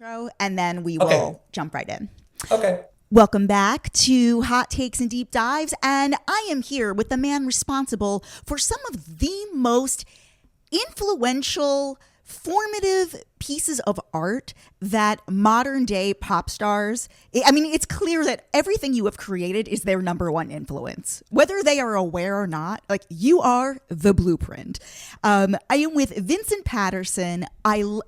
Intro, and then we Okay. will jump right in. Okay. Welcome back to Hot Takes and Deep Dives, and I am here with the man responsible for some of the most influential, formative pieces of art that modern day pop stars. I mean, it's clear that everything you have created is their number one influence, whether they are aware or not. Like, you are the blueprint. I am with Vincent Patterson.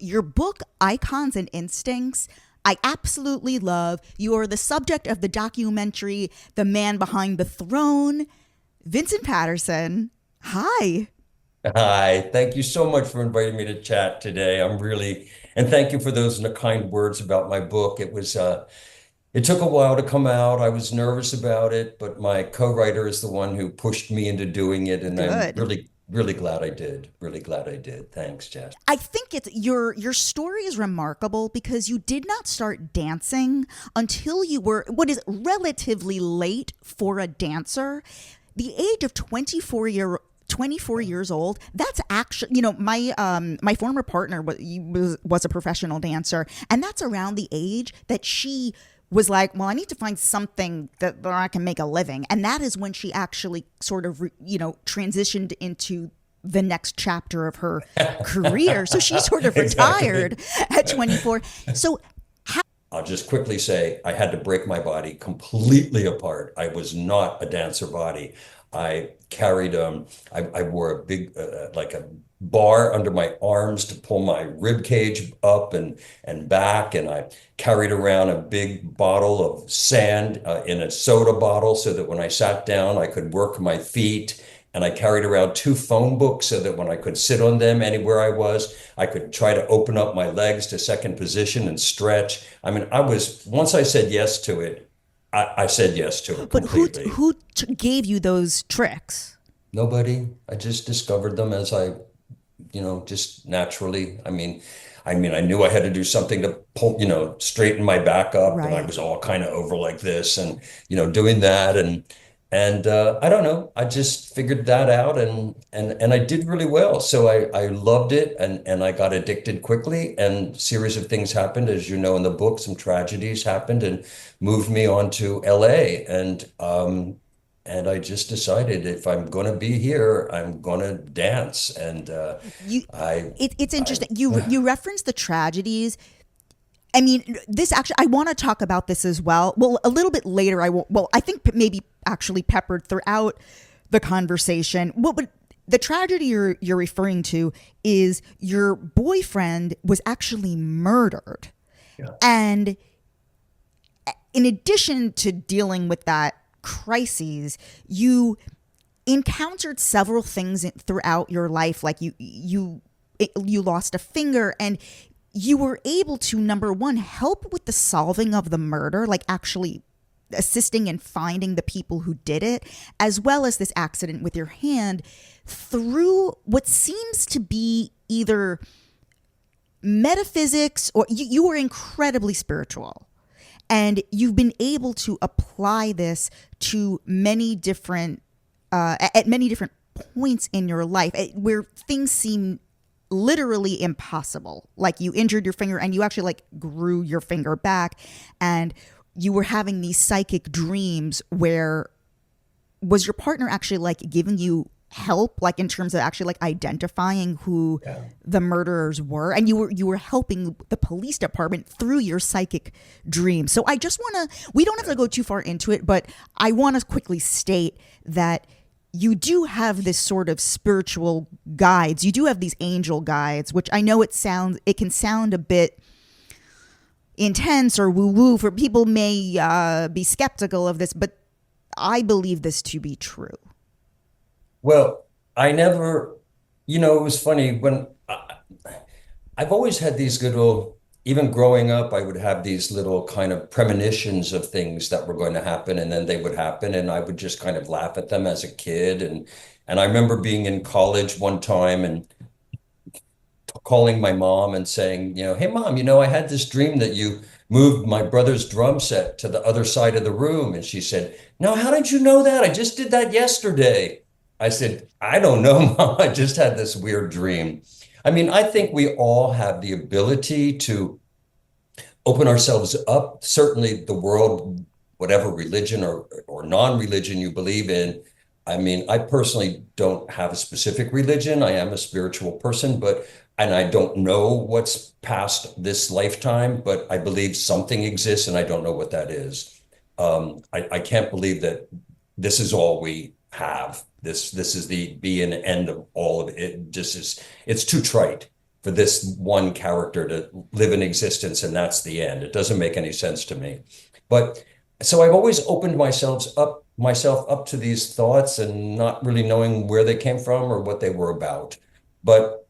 Your book, Icons and Instincts, I absolutely love. You are the subject of the documentary, The Man Behind the Throne. Vincent Patterson, hi. Hi. Thank you so much for inviting me to chat today. And thank you for those kind words about my book. It took a while to come out. I was nervous about it, but my co-writer is the one who pushed me into doing it, and I'm Good. really glad I did. Really glad I did. Thanks, Jess. I think it's your story is remarkable because you did not start dancing until you were what is relatively late for a dancer. The age of 24 years old. That's actually, my former partner was a professional dancer, and that's around the age that she was like, well, I need to find something that I can make a living. And that is when she actually sort of, transitioned into the next chapter of her career. So she sort of Exactly. retired at 24. So I'll just quickly say I had to break my body completely apart. I was not a dancer body. I carried I wore a big like a bar under my arms to pull my rib cage up and back, and I carried around a big bottle of sand in a soda bottle so that when I sat down I could work my feet. And I carried around two phone books so that when I could sit on them anywhere I was, I could try to open up my legs to second position and stretch. I mean, once I said yes to it, I said yes to it but completely. gave you those tricks? Nobody. I just discovered them as just naturally. I knew I had to do something to pull, straighten my back up, and I Right. was all kind of over like this, and doing that, and I don't know. I just figured that out, and I did really well. So I loved it, and I got addicted quickly. And a series of things happened, as you know in the book. Some tragedies happened and moved me on to LA, and I just decided if I'm going to be here, I'm going to dance. And You I it's I interesting. You reference the tragedies. I mean, this actually, I want to talk about this as well. Well, a little bit later, I will. Well, I think maybe actually peppered throughout the conversation. Well, but the tragedy you're referring to is your boyfriend was actually murdered, yeah. and in addition to dealing with that crises, you encountered several things throughout your life, like you lost a finger, and you were able to, number one, help with the solving of the murder, like actually assisting in finding the people who did it, as well as this accident with your hand, through what seems to be either metaphysics or you were incredibly spiritual, and you've been able to apply this to many different at many different points in your life, where things seem literally impossible. Like, you injured your finger and you actually like grew your finger back, and you were having these psychic dreams where was your partner actually like giving you help, like in terms of actually like identifying who Yeah. the murderers were, and you were helping the police department through your psychic dreams. So I just want to, we don't have to go too far into it, but I want to quickly state that you do have this sort of spiritual guides. You do have these angel guides, which I know it can sound a bit intense or woo woo for people may be skeptical of this, but I believe this to be true. Well, I never, it was funny I've always had these little, even growing up, I would have these little kind of premonitions of things that were going to happen, and then they would happen, and I would just kind of laugh at them as a kid. And I remember being in college one time and calling my mom and saying, hey mom, I had this dream that you moved my brother's drum set to the other side of the room. And she said, no, how did you know that? I just did that yesterday. I said, I don't know, mom. I just had this weird dream. I mean, I think we all have the ability to open ourselves up. Certainly the world, whatever religion or non-religion you believe in. I mean, I personally don't have a specific religion. I am a spiritual person, and I don't know what's past this lifetime, but I believe something exists and I don't know what that is. I can't believe that this is all we have. This is the be and end of all of it. It just is, it's too trite for this one character to live in existence and that's the end. It doesn't make any sense to me. But so I've always opened myself up to these thoughts and not really knowing where they came from or what they were about. But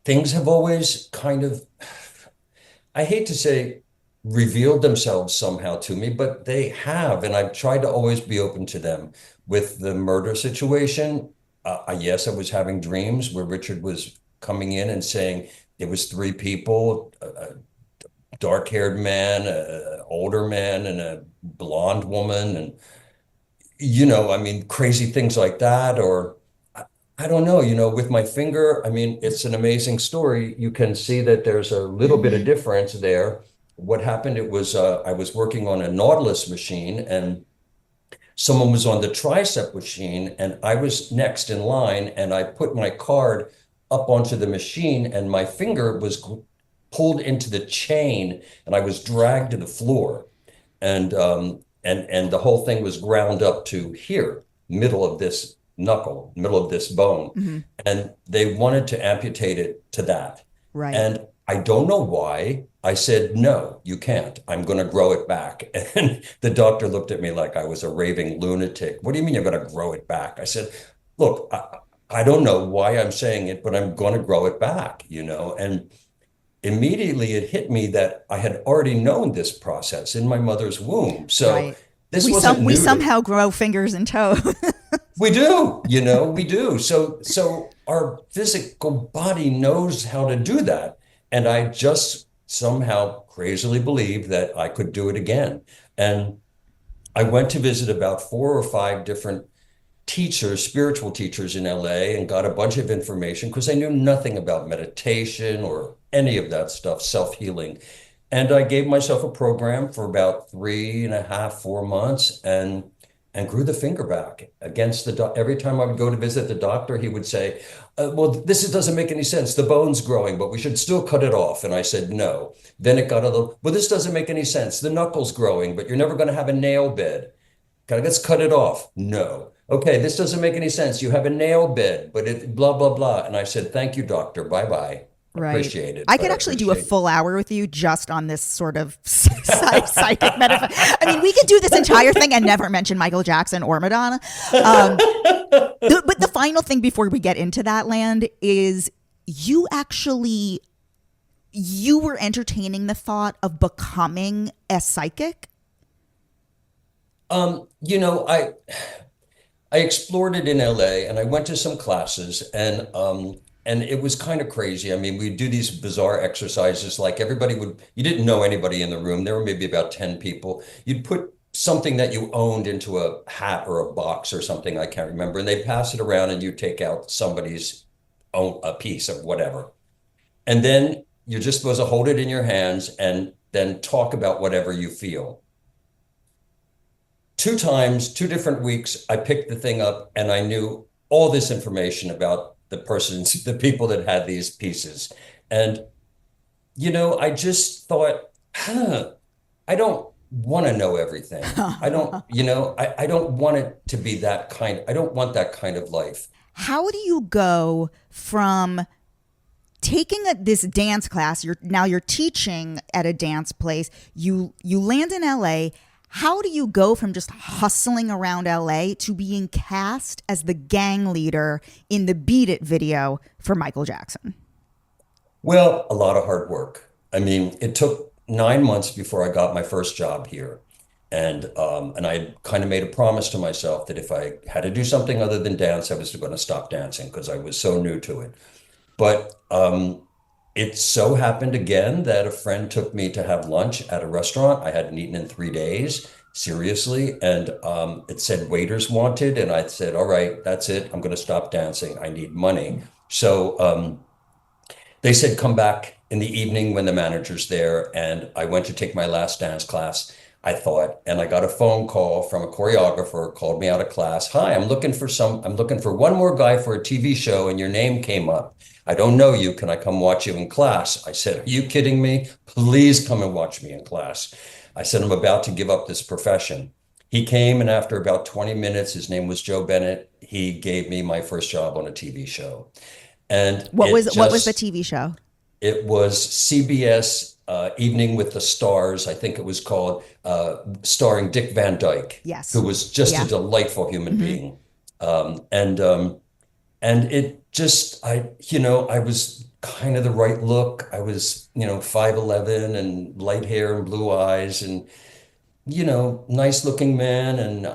things have always kind of, I hate to say revealed themselves somehow to me, but they have, and I've tried to always be open to them. With the murder situation, yes, I was having dreams where Richard was coming in and saying it was three people, a dark-haired man, an older man, and a blonde woman, and I mean, crazy things like that, or I don't know, with my finger, I mean, it's an amazing story. You can see that there's a little bit of difference there. What happened, it was, I was working on a Nautilus machine and someone was on the tricep machine and I was next in line and I put my card up onto the machine and my finger was pulled into the chain and I was dragged to the floor. And the whole thing was ground up to here, middle of this knuckle, middle of this bone. And they wanted to amputate it to that. Right. And I don't know why. I said, no, you can't. I'm going to grow it back. And the doctor looked at me like I was a raving lunatic. What do you mean you're going to grow it back? I said, look, I don't know why I'm saying it, but I'm going to grow it back, And immediately it hit me that I had already known this process in my mother's womb. So right. this we wasn't new. We somehow grow fingers and toes. We do, we do. So our physical body knows how to do that. And I just somehow crazily believed that I could do it again. And I went to visit about 4 or 5 different teachers, spiritual teachers in LA, and got a bunch of information because I knew nothing about meditation or any of that stuff, self-healing. And I gave myself a program for about 3.5, 4 months and grew the finger back against every time I would go to visit the doctor, he would say, well, this doesn't make any sense. The bone's growing, but we should still cut it off. And I said, no. Then it got well, this doesn't make any sense. The knuckle's growing, but you're never going to have a nail bed. Okay, let's cut it off. No. Okay, this doesn't make any sense. You have a nail bed, but it blah, blah, blah. And I said, thank you, doctor. Bye-bye. Right. Appreciate it. I could actually do a full hour with you just on this sort of psychic metaphor. I mean, we could do this entire thing and never mention Michael Jackson or Madonna. But the final thing before we get into that land is you were entertaining the thought of becoming a psychic. I explored it in LA and I went to some classes and it was kind of crazy. I mean, we'd do these bizarre exercises like you didn't know anybody in the room. There were maybe about 10 people. You'd put something that you owned into a hat or a box or something, I can't remember. And they'd pass it around and you take out somebody's a piece of whatever. And then you're just supposed to hold it in your hands and then talk about whatever you feel. 2 times, 2 different weeks, I picked the thing up and I knew all this information about the people that had these pieces. And, I just thought, I don't want to know everything. I don't, I don't want it to be I don't want that kind of life. How do you go from taking this dance class, you're teaching at a dance place, you land in LA. How do you go from just hustling around LA to being cast as the gang leader in the Beat It video for Michael Jackson? Well, a lot of hard work. I mean, it took 9 months before I got my first job here. And I kind of made a promise to myself that if I had to do something other than dance, I was going to stop dancing because I was so new to it. But it so happened again that a friend took me to have lunch at a restaurant. I hadn't eaten in 3 days, seriously. And it said waiters wanted. And I said, all right, that's it. I'm going to stop dancing. I need money. So they said, come back in the evening when the manager's there, and I went to take my last dance class, I thought, and I got a phone call from a choreographer, called me out of class. Hi, I'm looking for one more guy for a TV show, and your name came up. I don't know you. Can I come watch you in class? I said, are you kidding me? Please come and watch me in class. I said, I'm about to give up this profession. He came, and after about 20 minutes, his name was Joe Bennett. He gave me my first job on a TV show. And what was the TV show? It was CBS Evening with the Stars, I think it was called, starring Dick Van Dyke, yes, who was just a delightful human being. And it just, I was kind of the right look. I was, 5'11" and light hair and blue eyes and, nice looking man. And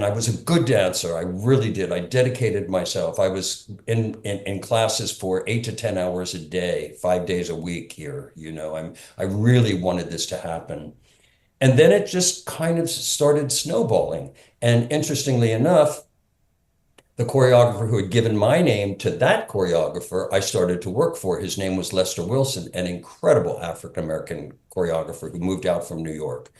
I was a good dancer. I really did. I dedicated myself. I was in classes for 8 to 10 hours a day, 5 days a week here. I really wanted this to happen. And then it just kind of started snowballing. And interestingly enough, the choreographer who had given my name to that choreographer, I started to work for. His name was Lester Wilson, an incredible African-American choreographer who moved out from New York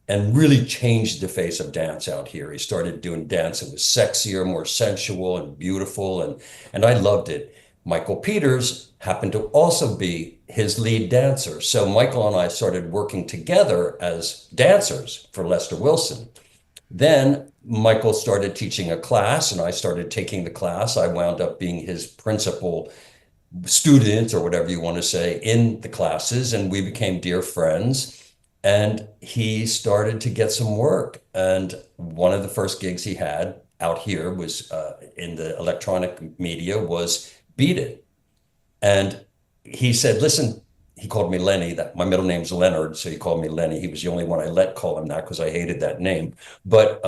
and really changed the face of dance out here. He started doing dance that was sexier, more sensual and beautiful, and I loved it. Michael Peters happened to also be his lead dancer. So Michael and I started working together as dancers for Lester Wilson. Then Michael started teaching a class, and I started taking the class. I wound up being his principal student, or whatever you want to say, in the classes, and we became dear friends. And he started to get some work. And one of the first gigs he had out here was in the electronic media was Beat It. And he said, listen, he called me Lenny. That my middle name's Leonard, so he called me Lenny. He was the only one I let call him that because I hated that name. But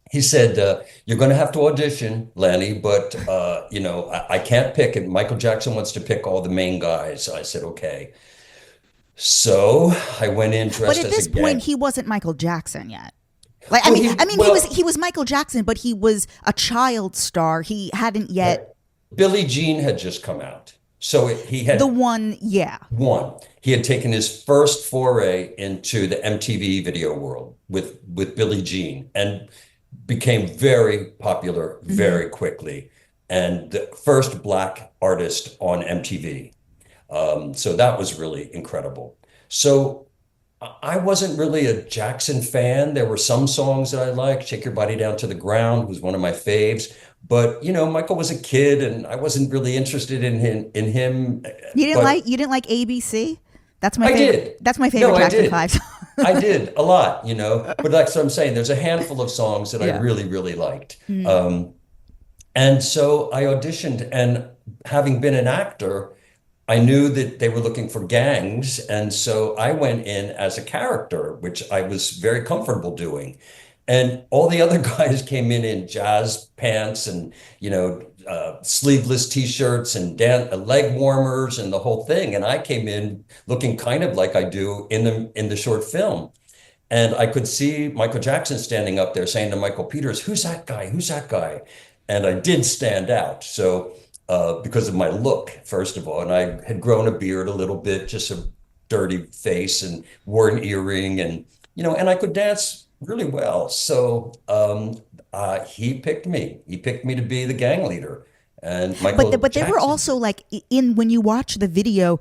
he said, you're going to have to audition, Lenny, but I can't pick it. Michael Jackson wants to pick all the main guys. I said, okay. So I went in dressed as a But at this point, he wasn't Michael Jackson yet. Like, Well, he was Michael Jackson, but he was a child star. He hadn't yet. Billie Jean had just come out. So he had the one, yeah. One. He had taken his first foray into the MTV video world with Billie Jean and became very popular very quickly, and the first Black artist on MTV. So that was really incredible. So I wasn't really a Jackson fan. There were some songs that I liked. Shake Your Body Down to the Ground was one of my faves. But Michael was a kid, and I wasn't really interested in him. You didn't like ABC? That's my favorite. I did. That's my favorite Jackson 5 song. I did a lot, But like so I'm saying, there's a handful of songs that I really, really liked. And so I auditioned, and having been an actor, I knew that they were looking for gangs. And so I went in as a character, which I was very comfortable doing. And all the other guys came in jazz pants and, sleeveless T-shirts and leg warmers and the whole thing. And I came in looking kind of like I do in the short film. And I could see Michael Jackson standing up there saying to Michael Peters, who's that guy? Who's that guy? And I did stand out. So because of my look, first of all, and I had grown a beard a little bit, just a dirty face, and wore an earring, and and I could dance really well. So he picked me. He picked me to be the gang leader. And Michael but they were also like when you watch the video,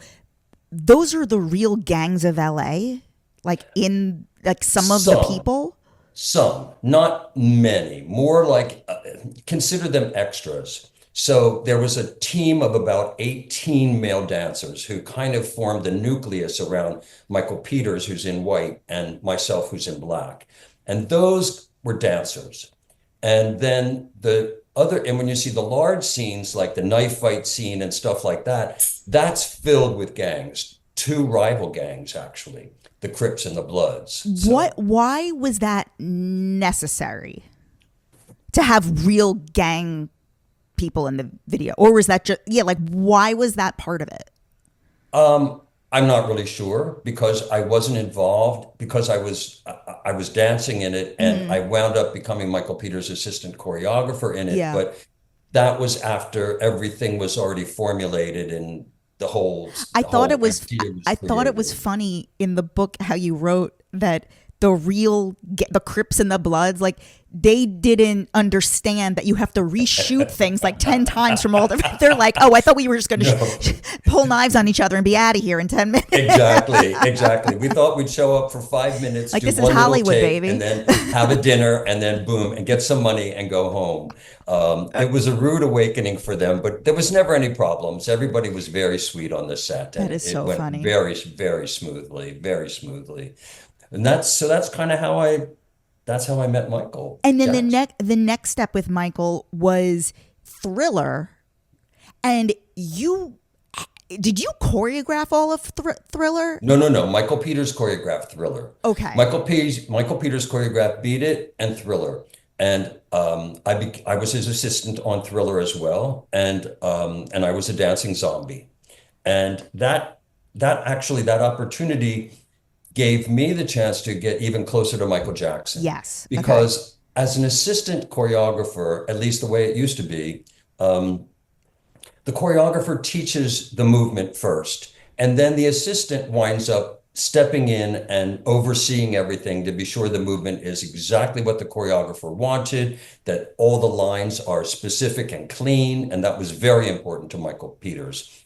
those are the real gangs of LA, like in like some of the people. Some, not many. More like consider them extras. So there was a team of about 18 male dancers who kind of formed the nucleus around Michael Peters, who's in white, and myself, who's in black. And those were dancers. And then and when you see the large scenes, like the knife fight scene and stuff like that, that's filled with gangs, 2 rival gangs, actually, the Crips and the Bloods. So, why was that necessary to have real gang people in the video? Or was that just, why was that part of it? I'm not really sure, because I wasn't involved, because I was dancing in it, and I wound up becoming Michael Peters' assistant choreographer in it. Yeah. But that was after everything was already formulated, and I the thought it whole was idea was I thought it was created. funny in the book how you wrote that the Crips and the Bloods, like they didn't understand that you have to reshoot things like 10 times from all the, they're like, oh, I thought we were just going to No. pull knives on each other and be out of here in 10 minutes. Exactly. We thought we'd show up for 5 minutes, Like do this is one little Hollywood, take, baby. and then have a dinner, and then boom, and get some money and go home. It was a rude awakening for them, but there was never any problems. Everybody was very sweet on the set, That and is it so went funny. very, very smoothly, very smoothly. And that's kind of that's how I met Michael And then Jackson. the next step with Michael was Thriller. And did you choreograph all of Thriller? No. Michael Peters choreographed Thriller. Okay. Michael Peters choreographed Beat It and Thriller. And I was his assistant on Thriller as well. And I was a dancing zombie. And that opportunity gave me the chance to get even closer to Michael Jackson. Yes. Okay. Because as an assistant choreographer, at least the way it used to be, the choreographer teaches the movement first, and then the assistant winds up stepping in and overseeing everything to be sure the movement is exactly what the choreographer wanted, that all the lines are specific and clean, and that was very important to Michael Peters.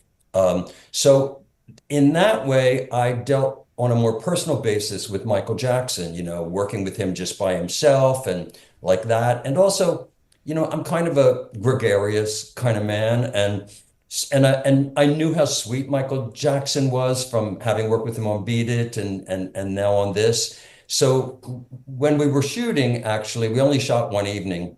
So in that way, I dealt on a more personal basis with Michael Jackson, working with him just by himself and like that. And also, I'm kind of a gregarious kind of man, and I knew how sweet Michael Jackson was from having worked with him on Beat It and now on this. So when we were shooting, actually, we only shot one evening,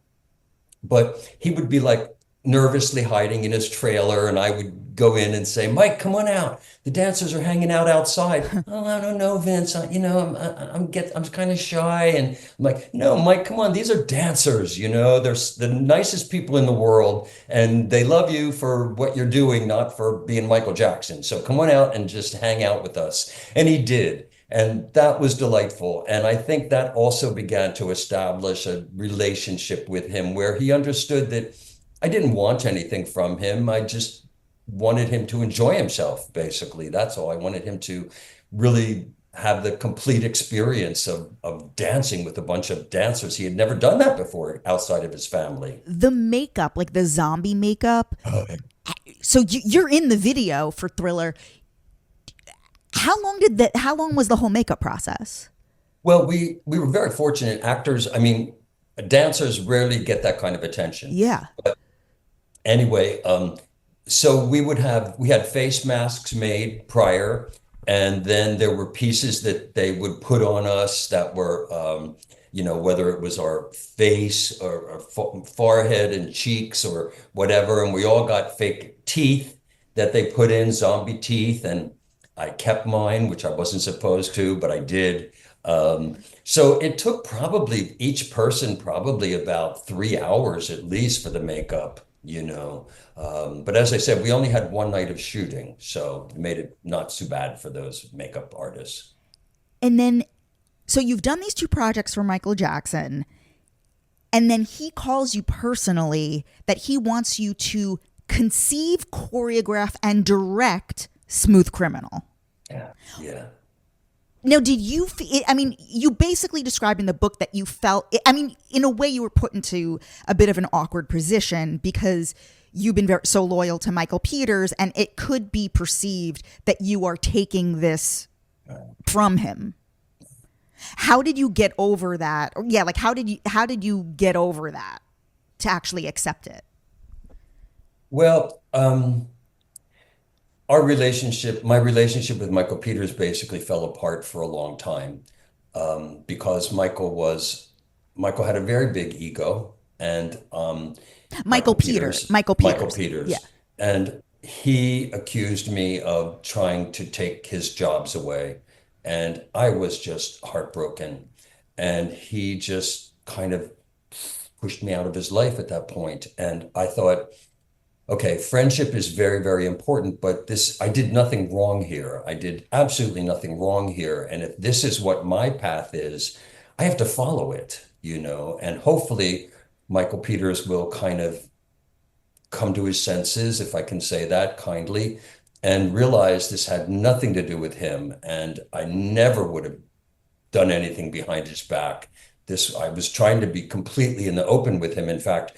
but he would be like nervously hiding in his trailer, and I would go in and say, "Mike, come on out. The dancers are hanging out outside." "Oh, I don't know, Vince. I'm kind of shy." And I'm like, "No, Mike, come on. These are dancers. They're the nicest people in the world, and they love you for what you're doing, not for being Michael Jackson. So come on out and just hang out with us." And he did. And that was delightful. And I think that also began to establish a relationship with him where he understood that I didn't want anything from him. I just wanted him to enjoy himself, basically. That's all. I wanted him to really have the complete experience of dancing with a bunch of dancers. He had never done that before outside of his family. The makeup, like the zombie makeup. So you're in the video for Thriller. How long was the whole makeup process? Well, we were very fortunate. Actors, dancers rarely get that kind of attention. Yeah. But anyway, so we had face masks made prior, and then there were pieces that they would put on us that were, whether it was our face or our forehead and cheeks or whatever, and we all got fake teeth that they put in, zombie teeth, and I kept mine, which I wasn't supposed to, but I did. So it took each person probably about 3 hours at least for the makeup, But as I said, we only had one night of shooting, so it made it not too bad for those makeup artists. And then, so you've done these two projects for Michael Jackson, and then he calls you personally that he wants you to conceive, choreograph, and direct Smooth Criminal. Yeah. Now, you basically described in the book that you felt, in a way you were put into a bit of an awkward position because you've been so loyal to Michael Peters, and it could be perceived that you are taking this from him. How did you get over that? Or, yeah, like how did you get over that to actually accept it? Well, my relationship with Michael Peters basically fell apart for a long time because Michael had a very big ego, and Michael Peters. Yeah. Yeah. And he accused me of trying to take his jobs away, and I was just heartbroken, and he just kind of pushed me out of his life at that point. And I thought, okay, friendship is very, very important, but I did nothing wrong here. I did absolutely nothing wrong here. And if this is what my path is, I have to follow it, and hopefully Michael Peters will kind of come to his senses, if I can say that kindly, and realized this had nothing to do with him. And I never would have done anything behind his back. I was trying to be completely in the open with him. In fact,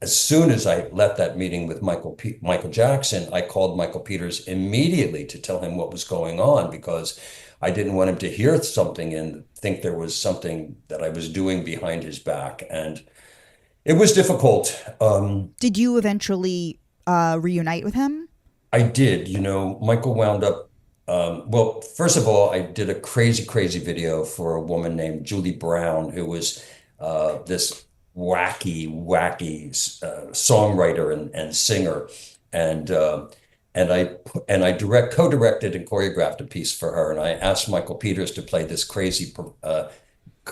as soon as I left that meeting with Michael Jackson, I called Michael Peters immediately to tell him what was going on, because I didn't want him to hear something and think there was something that I was doing behind his back. And it was difficult. Did you eventually reunite with him? I did. Michael wound up, well, first of all, I did a crazy, crazy video for a woman named Julie Brown, who was this wacky songwriter and singer. And I co-directed and choreographed a piece for her. And I asked Michael Peters to play this crazy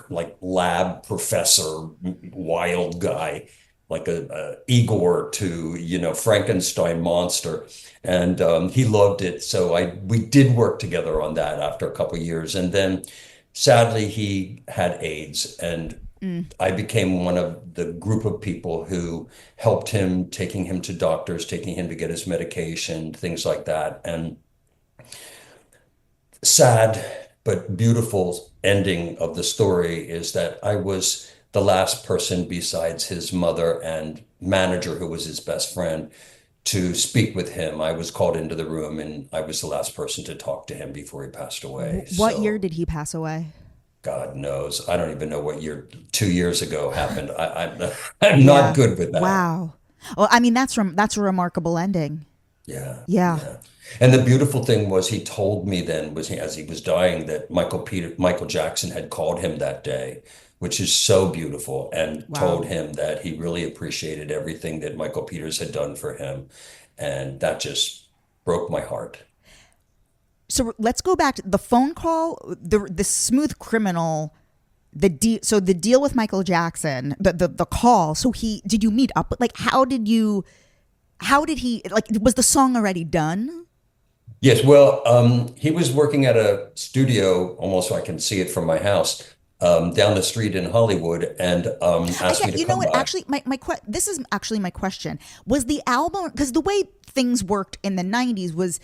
like lab professor, wild guy, like a Igor to, Frankenstein monster. And he loved it. So we did work together on that after a couple of years. And then sadly, he had AIDS, and I became one of the group of people who helped him, taking him to doctors, taking him to get his medication, things like that. And sad but beautiful ending of the story is that I was the last person besides his mother and manager, who was his best friend, to speak with him. I was called into the room, and I was the last person to talk to him before he passed away. What year did he pass away? God knows. I don't even know what year 2 years ago happened. I'm not good with that. Wow. Well, I mean, that's a remarkable ending. Yeah. Yeah. And the beautiful thing was, he told me then, as he was dying, that Michael Jackson had called him that day, which is so beautiful, and told him that he really appreciated everything that Michael Peters had done for him. And that just broke my heart. So let's go back to the phone call, the Smooth Criminal, so the deal with Michael Jackson, the call. So did you meet up? Like, how did he, like, was the song already done? Yes. Well, he was working at a studio, almost so I can see it from my house, down the street in Hollywood, and asked me to come by. Actually, this is actually my question. Was the album, because the way things worked in the 90s was,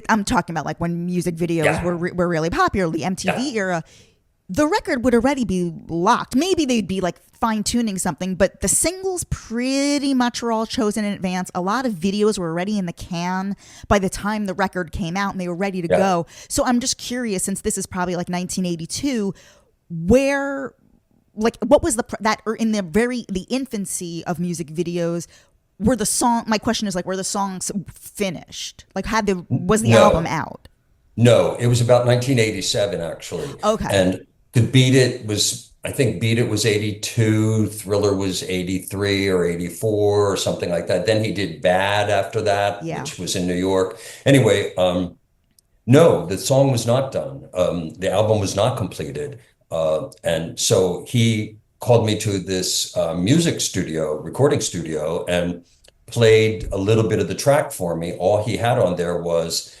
I'm talking about like when music videos were really popular, the MTV era, the record would already be locked. Maybe they'd be like fine tuning something, but the singles pretty much were all chosen in advance. A lot of videos were already in the can by the time the record came out, and they were ready to go. So I'm just curious, since this is probably like 1982, what was in the infancy of music videos, my question is, like, were the songs finished? Like, was the album out? No, it was about 1987, actually. Okay. And I think Beat It was 82, Thriller was 83 or 84 or something like that. Then he did Bad after that, which was in New York. Anyway, no, the song was not done. The album was not completed. And so he called me to this recording studio, and played a little bit of the track for me. All he had on there was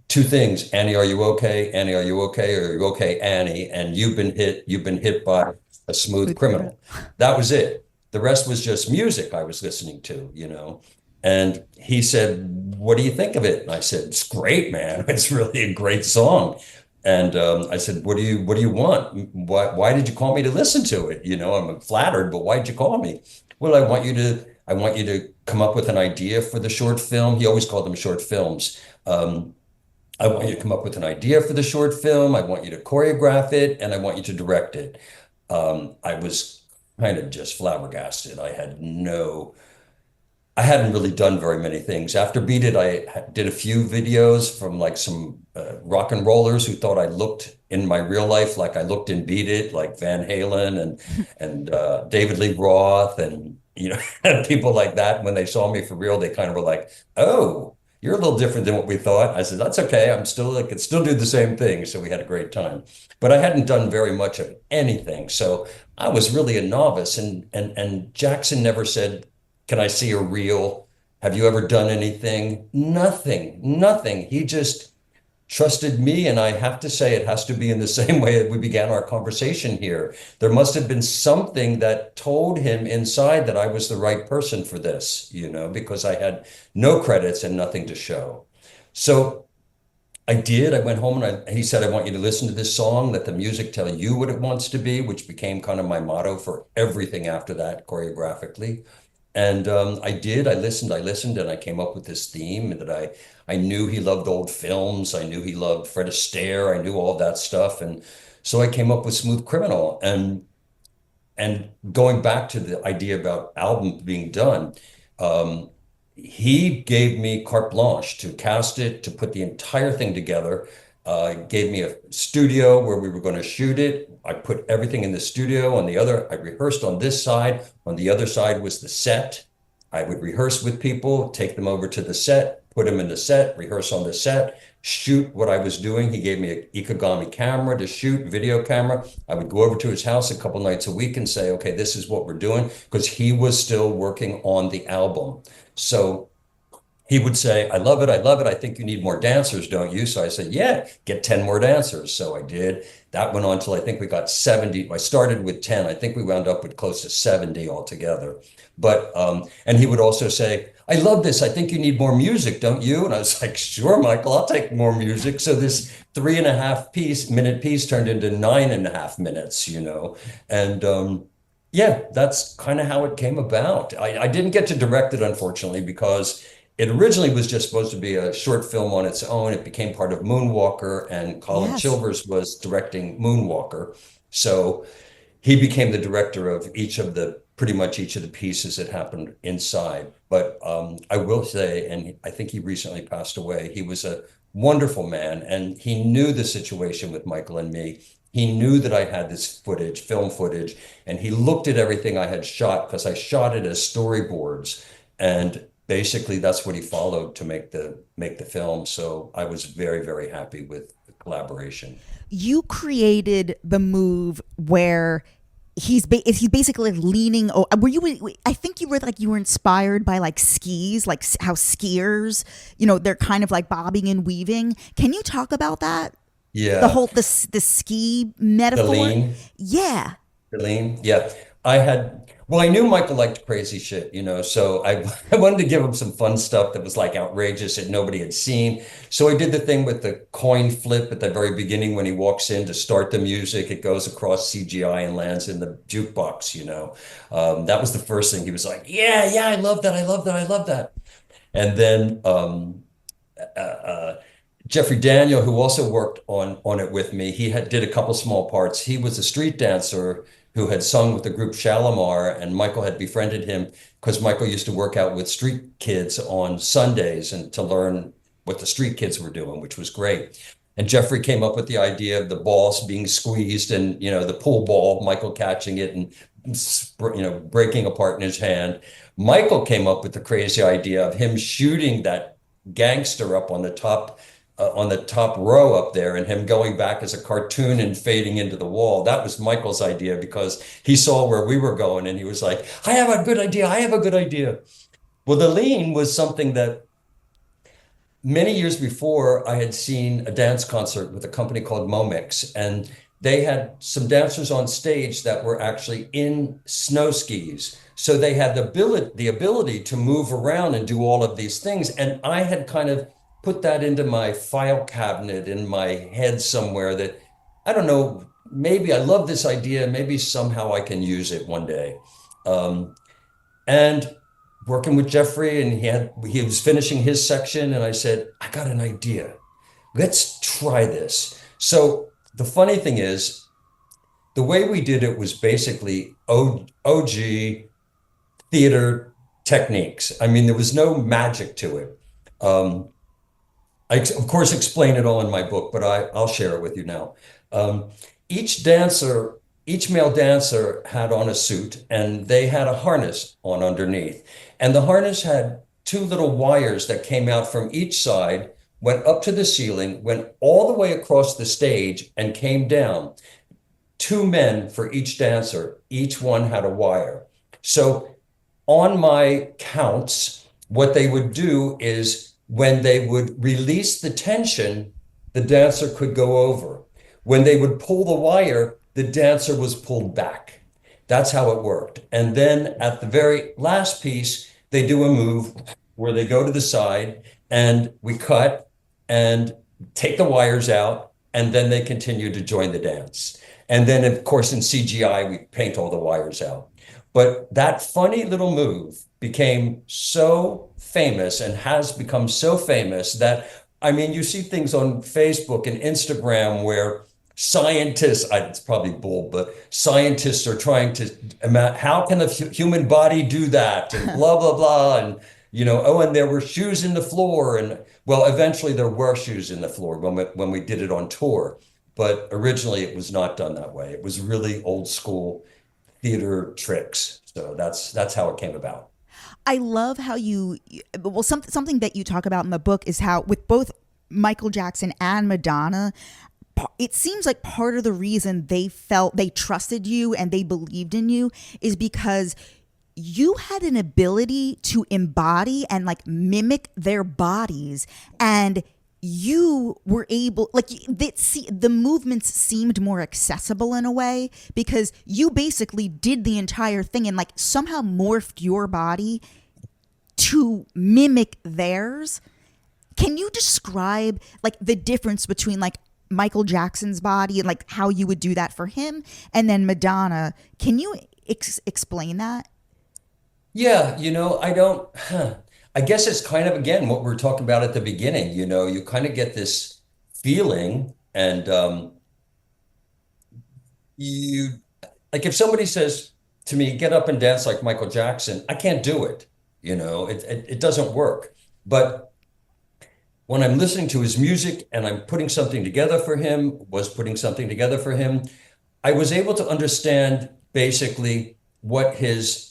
two things: Annie, are you okay? Annie, are you okay? Are you okay, Annie? And you've been hit by a smooth criminal. That was it. The rest was just music I was listening to, And he said, "What do you think of it?" And I said, "It's great, man. It's really a great song." And I said, what do you want? Why did you call me to listen to it? I'm flattered, but why did you call me? Well, I want you to come up with an idea for the short film. He always called them short films. I want you to come up with an idea for the short film. I want you to choreograph it, and I want you to direct it. I was kind of just flabbergasted. I hadn't really done very many things. After Beat It, I did a few videos from like some rock and rollers who thought I looked in my real life like I looked in Beat It, like Van Halen and David Lee Roth, and people like that. When they saw me for real, they kind of were like, "Oh, you're a little different than what we thought." I said, "That's okay. I could still do the same thing." So we had a great time. But I hadn't done very much of anything. So I was really a novice, and Jackson never said, "Can I see a reel? Have you ever done anything?" Nothing. He just trusted me. And I have to say, it has to be in the same way that we began our conversation here. There must have been something that told him inside that I was the right person for this, you know, because I had no credits and nothing to show. So I did. I went home and he said, I want you to listen to this song, let the music tell you what it wants to be, which became kind of my motto for everything after that, choreographically. And I did. I listened, and I came up with this theme that I knew he loved old films. I knew he loved Fred Astaire. I knew all that stuff. And so I came up with Smooth Criminal. And going back to the idea about album being done, um, he gave me carte blanche to cast it, to put the entire thing together. Gave me a studio where we were going to shoot it. I put everything in the studio. I rehearsed on this side. On the other side was the set. I would rehearse with people, take them over to the set, put them in the set, rehearse on the set, shoot what I was doing. He gave me an Ikegami camera to shoot, video camera. I would go over to his house a couple nights a week and say, okay, this is what we're doing, because he was still working on the album. So he would say, I love it. I love it. I think you need more dancers, don't you? So I said, yeah, get 10 more dancers. So I did. That went on till I think we got 70. I started with 10. I think we wound up with close to 70 altogether. But, and he would also say, I love this. I think you need more music, don't you? And I was like, sure, Michael, I'll take more music. So this 3.5 minute piece turned into 9.5 minutes, you know? And, yeah, that's kind of how it came about. I didn't get to direct it, unfortunately, because it originally was just supposed to be a short film on its own. It became part of Moonwalker, and Colin Yes. Chilvers was directing Moonwalker. So he became the director of pretty much each of the pieces that happened inside. But I will say, and I think he recently passed away, he was a wonderful man, and he knew the situation with Michael and me. He knew that I had this footage, film footage, and he looked at everything I had shot, because I shot it as storyboards. And basically that's what he followed to make the film. So I was very, very happy with the collaboration. You created the move where he's basically leaning. Oh, were you? I think you were inspired by like skis, like how skiers, they're kind of like bobbing and weaving. Can you talk about that? The Yeah, whole the ski the metaphor. lean. Yeah. Charlene, yeah. I knew Michael liked crazy shit, so I wanted to give him some fun stuff that was like outrageous that nobody had seen. So I did the thing with the coin flip at the very beginning when he walks in to start the music. It goes across CGI and lands in the jukebox. That was the first thing. He was like, yeah, yeah, I love that. I love that. I love that. And then uh, Jeffrey Daniel, who also worked on it with me, did a couple small parts. He was a street dancer who had sung with the group Shalimar, and Michael had befriended him because Michael used to work out with street kids on Sundays and to learn what the street kids were doing, which was great. And Jeffrey came up with the idea of the balls being squeezed and, the pool ball, Michael catching it and, breaking apart in his hand. Michael came up with the crazy idea of him shooting that gangster up on the top row up there, and him going back as a cartoon and fading into the wall. That was Michael's idea because he saw where we were going and he was like, I have a good idea. I have a good idea. Well, the lean was something that many years before I had seen a dance concert with a company called Momix, and they had some dancers on stage that were actually in snow skis. So they had the ability to move around and do all of these things. And I had kind of put that into my file cabinet in my head somewhere that, I don't know, maybe I love this idea. Maybe somehow I can use it one day. And working with Jeffrey, and he was finishing his section, and I said, I got an idea. Let's try this. So the funny thing is, the way we did it was basically OG theater techniques. I mean, there was no magic to it. I, of course, explain it all in my book, but I'll share it with you now. Um, each dancer, each male dancer had on a suit, and they had a harness on underneath. And the harness had two little wires that came out from each side, went up to the ceiling, went all the way across the stage, and came down. Two men for each dancer, each one had a wire. So on my counts, what they would do is when they would release the the dancer could go over. When they would pull the wire, the dancer was pulled back. That's how it worked. And then at the very last piece, they do a move where they go to the side and we cut and take the wires out, and then they continue to join the dance. And then, of course, in CGI, we paint all the wires out. But that funny little move became so famous and has become so famous that, I mean, you see things on Facebook and Instagram where scientists, it's probably bull, but scientists are trying to imagine how can a human body do that, and blah, blah, blah. And, oh, and there were shoes in the floor. And well, eventually there were shoes in the floor when we did it on tour. But originally it was not done that way. It was really old school theater tricks. So that's how it came about. I love how something that you talk about in the book is how with both Michael Jackson and Madonna, it seems like part of the reason they trusted you and they believed in you is because you had an ability to embody and like mimic their bodies, and you were able, like, the movements seemed more accessible in a way because you basically did the entire thing and like somehow morphed your body to mimic theirs. Can you describe like the difference between like Michael Jackson's body and like how you would do that for him and then Madonna? Can you explain that? Yeah, I guess it's kind of, again, what we were talking about at the beginning. You kind of get this feeling, and you, like, if somebody says to me, get up and dance like Michael Jackson, I can't do it. It doesn't work. But when I'm listening to his music and I'm putting something together for him, I was able to understand basically what his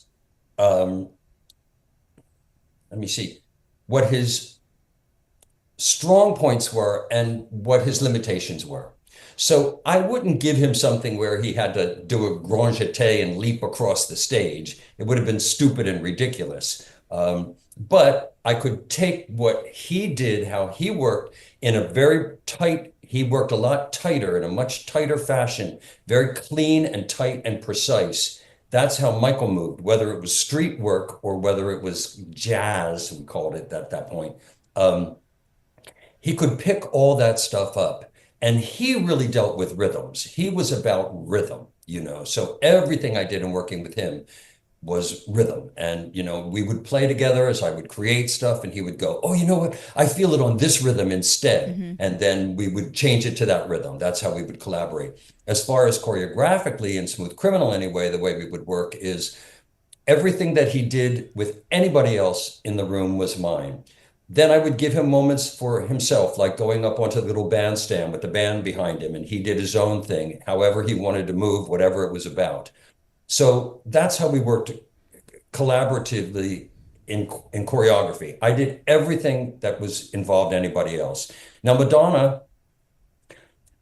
what his strong points were and what his limitations were. So I wouldn't give him something where he had to do a grand jeté and leap across the stage. It would have been stupid and ridiculous. But I could take what he did, how he worked in a very tight, he worked a lot tighter in a much tighter fashion, very clean and tight and precise. That's how Michael moved, whether it was street work or whether it was jazz, we called it at that point. He could pick all that stuff up, and he really dealt with rhythms. He was about rhythm, so everything I did in working with him was rhythm. And, we would play together as I would create stuff, and he would go, oh, you know what? I feel it on this rhythm instead. Mm-hmm. And then we would change it to that rhythm. That's how we would collaborate. As far as choreographically in Smooth Criminal, anyway, the way we would work is everything that he did with anybody else in the room was mine. Then I would give him moments for himself, like going up onto the little bandstand with the band behind him, and he did his own thing, however he wanted to move, whatever it was about. So that's how we worked collaboratively in choreography. I did everything that was involved anybody else. Now, Madonna,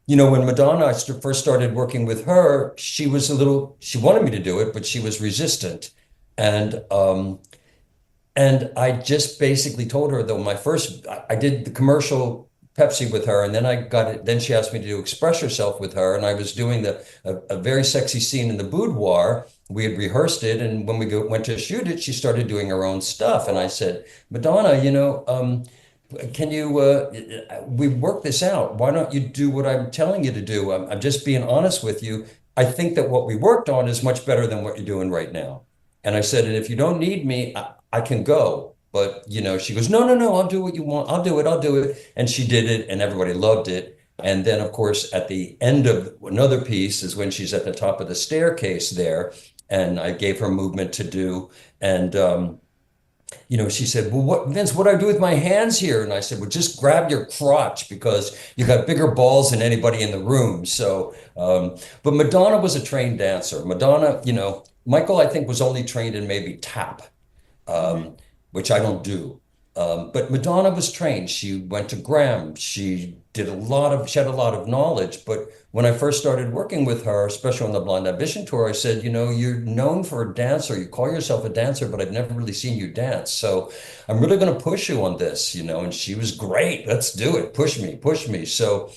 when Madonna, I first started working with her, she wanted me to do it, but she was resistant. And I just basically told her, though, I did the commercial Pepsi with her, and then she asked me to do Express Yourself with her, and I was doing a very sexy scene in the boudoir. We had rehearsed it, and when we went to shoot it, she started doing her own stuff. And I said, Madonna, can you, we work this out. Why don't you do what I'm telling you to do? I'm just being honest with you. I think that what we worked on is much better than what you're doing right now. And I said, and if you don't need me, I can go. But, she goes, no, I'll do what you want. I'll do it. And she did it, and everybody loved it. And then, of course, at the end of another piece is when she's at the top of the staircase there, and I gave her movement to do. And, she said, well, Vince, what do I do with my hands here? And I said, well, just grab your crotch because you got bigger balls than anybody in the room. So, but Madonna was a trained dancer. Madonna, Michael, I think, was only trained in maybe tap. Which I don't do. But Madonna was trained. She went to Graham. She she had a lot of knowledge. But when I first started working with her, especially on the Blond Ambition Tour, I said, you know, you're known for a dancer, you call yourself a dancer, but I've never really seen you dance. So I'm really going to push you on this, you know. And she was great. Let's do it. Push me, push me. So,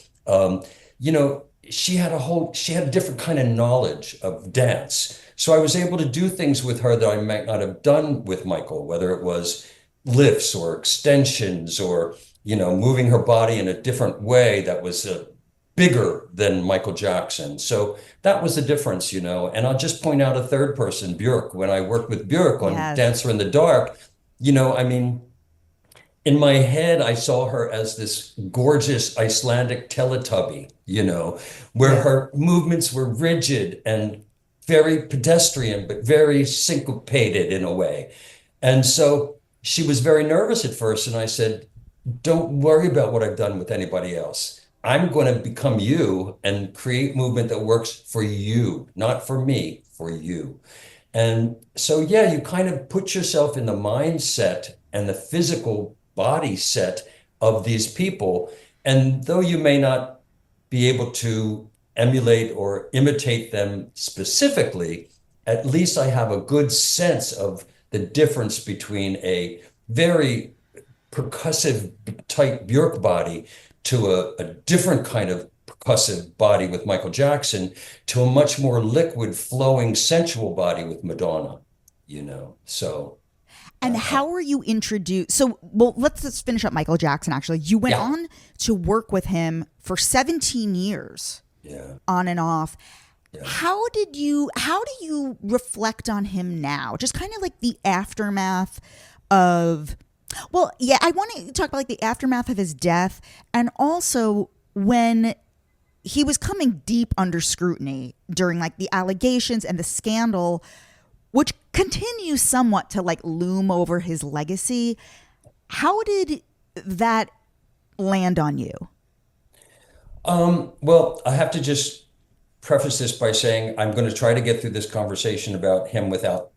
you know, she had a different kind of knowledge of dance. So I was able to do things with her that I might not have done with Michael, whether it was lifts or extensions or, you know, moving her body in a different way that was bigger than Michael Jackson. So that was the difference, you know. And I'll just point out a third person, BJORK. When I worked with BJORK on Yes. Dancer in the Dark, you know, I mean, in my head, I saw her as this gorgeous Icelandic Teletubby, you know, where Yeah. her movements were rigid and very pedestrian, but very syncopated in a way. And so she was very nervous at first. And I said, don't worry about what I've done with anybody else. I'm going to become you and create movement that works for you, not for me, for you. And so, yeah, you kind of put yourself in the mindset and the physical body set of these people. And though you may not be able to emulate or imitate them specifically, at least I have a good sense of the difference between a very percussive type Björk body to a different kind of percussive body with Michael Jackson to a much more liquid, flowing, sensual body with Madonna, you know. So, And how were you introduced? So, well, let's just finish up Michael Jackson, actually. You went yeah, on to work with him for 17 years, yeah, on and off. yeah. How do you reflect on him now? Just kind of like the aftermath of, well, yeah, I want to talk about like the aftermath of his death, and also when he was coming deep under scrutiny during like the allegations and the scandal, which continues somewhat to like loom over his legacy. How did that land on you? Well, I have to just preface this by saying I'm going to try to get through this conversation about him without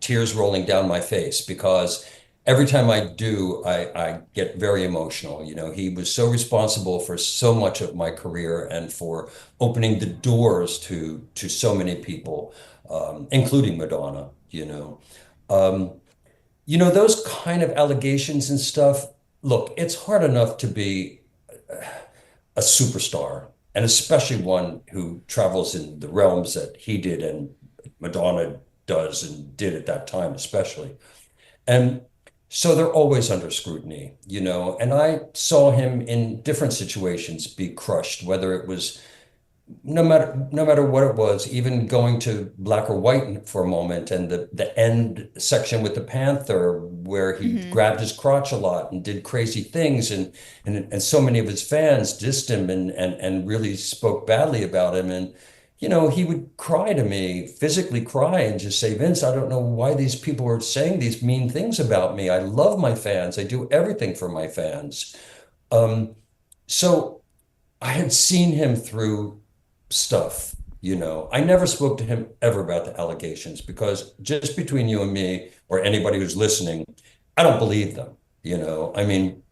tears rolling down my face because every time I do, I get very emotional. You know, he was so responsible for so much of my career and for opening the doors to so many people, including Madonna, you know. You know, those kind of allegations and stuff, look, it's hard enough to be a superstar, and especially one who travels in the realms that he did and Madonna does and did at that time, especially. And so they're always under scrutiny, you know. And I saw him in different situations be crushed, whether it was no matter what it was, even going to black or white for a moment, and the end section with the Panther, where he Mm-hmm. grabbed his crotch a lot and did crazy things, and so many of his fans dissed him and really spoke badly about him, and you know he would cry to me, physically cry, and just say, Vince, I don't know why these people are saying these mean things about me. I love my fans. I do everything for my fans. So I had seen him through stuff, you know. I never spoke to him ever about the allegations because just between you and me or anybody who's listening, I don't believe them, you know. I mean,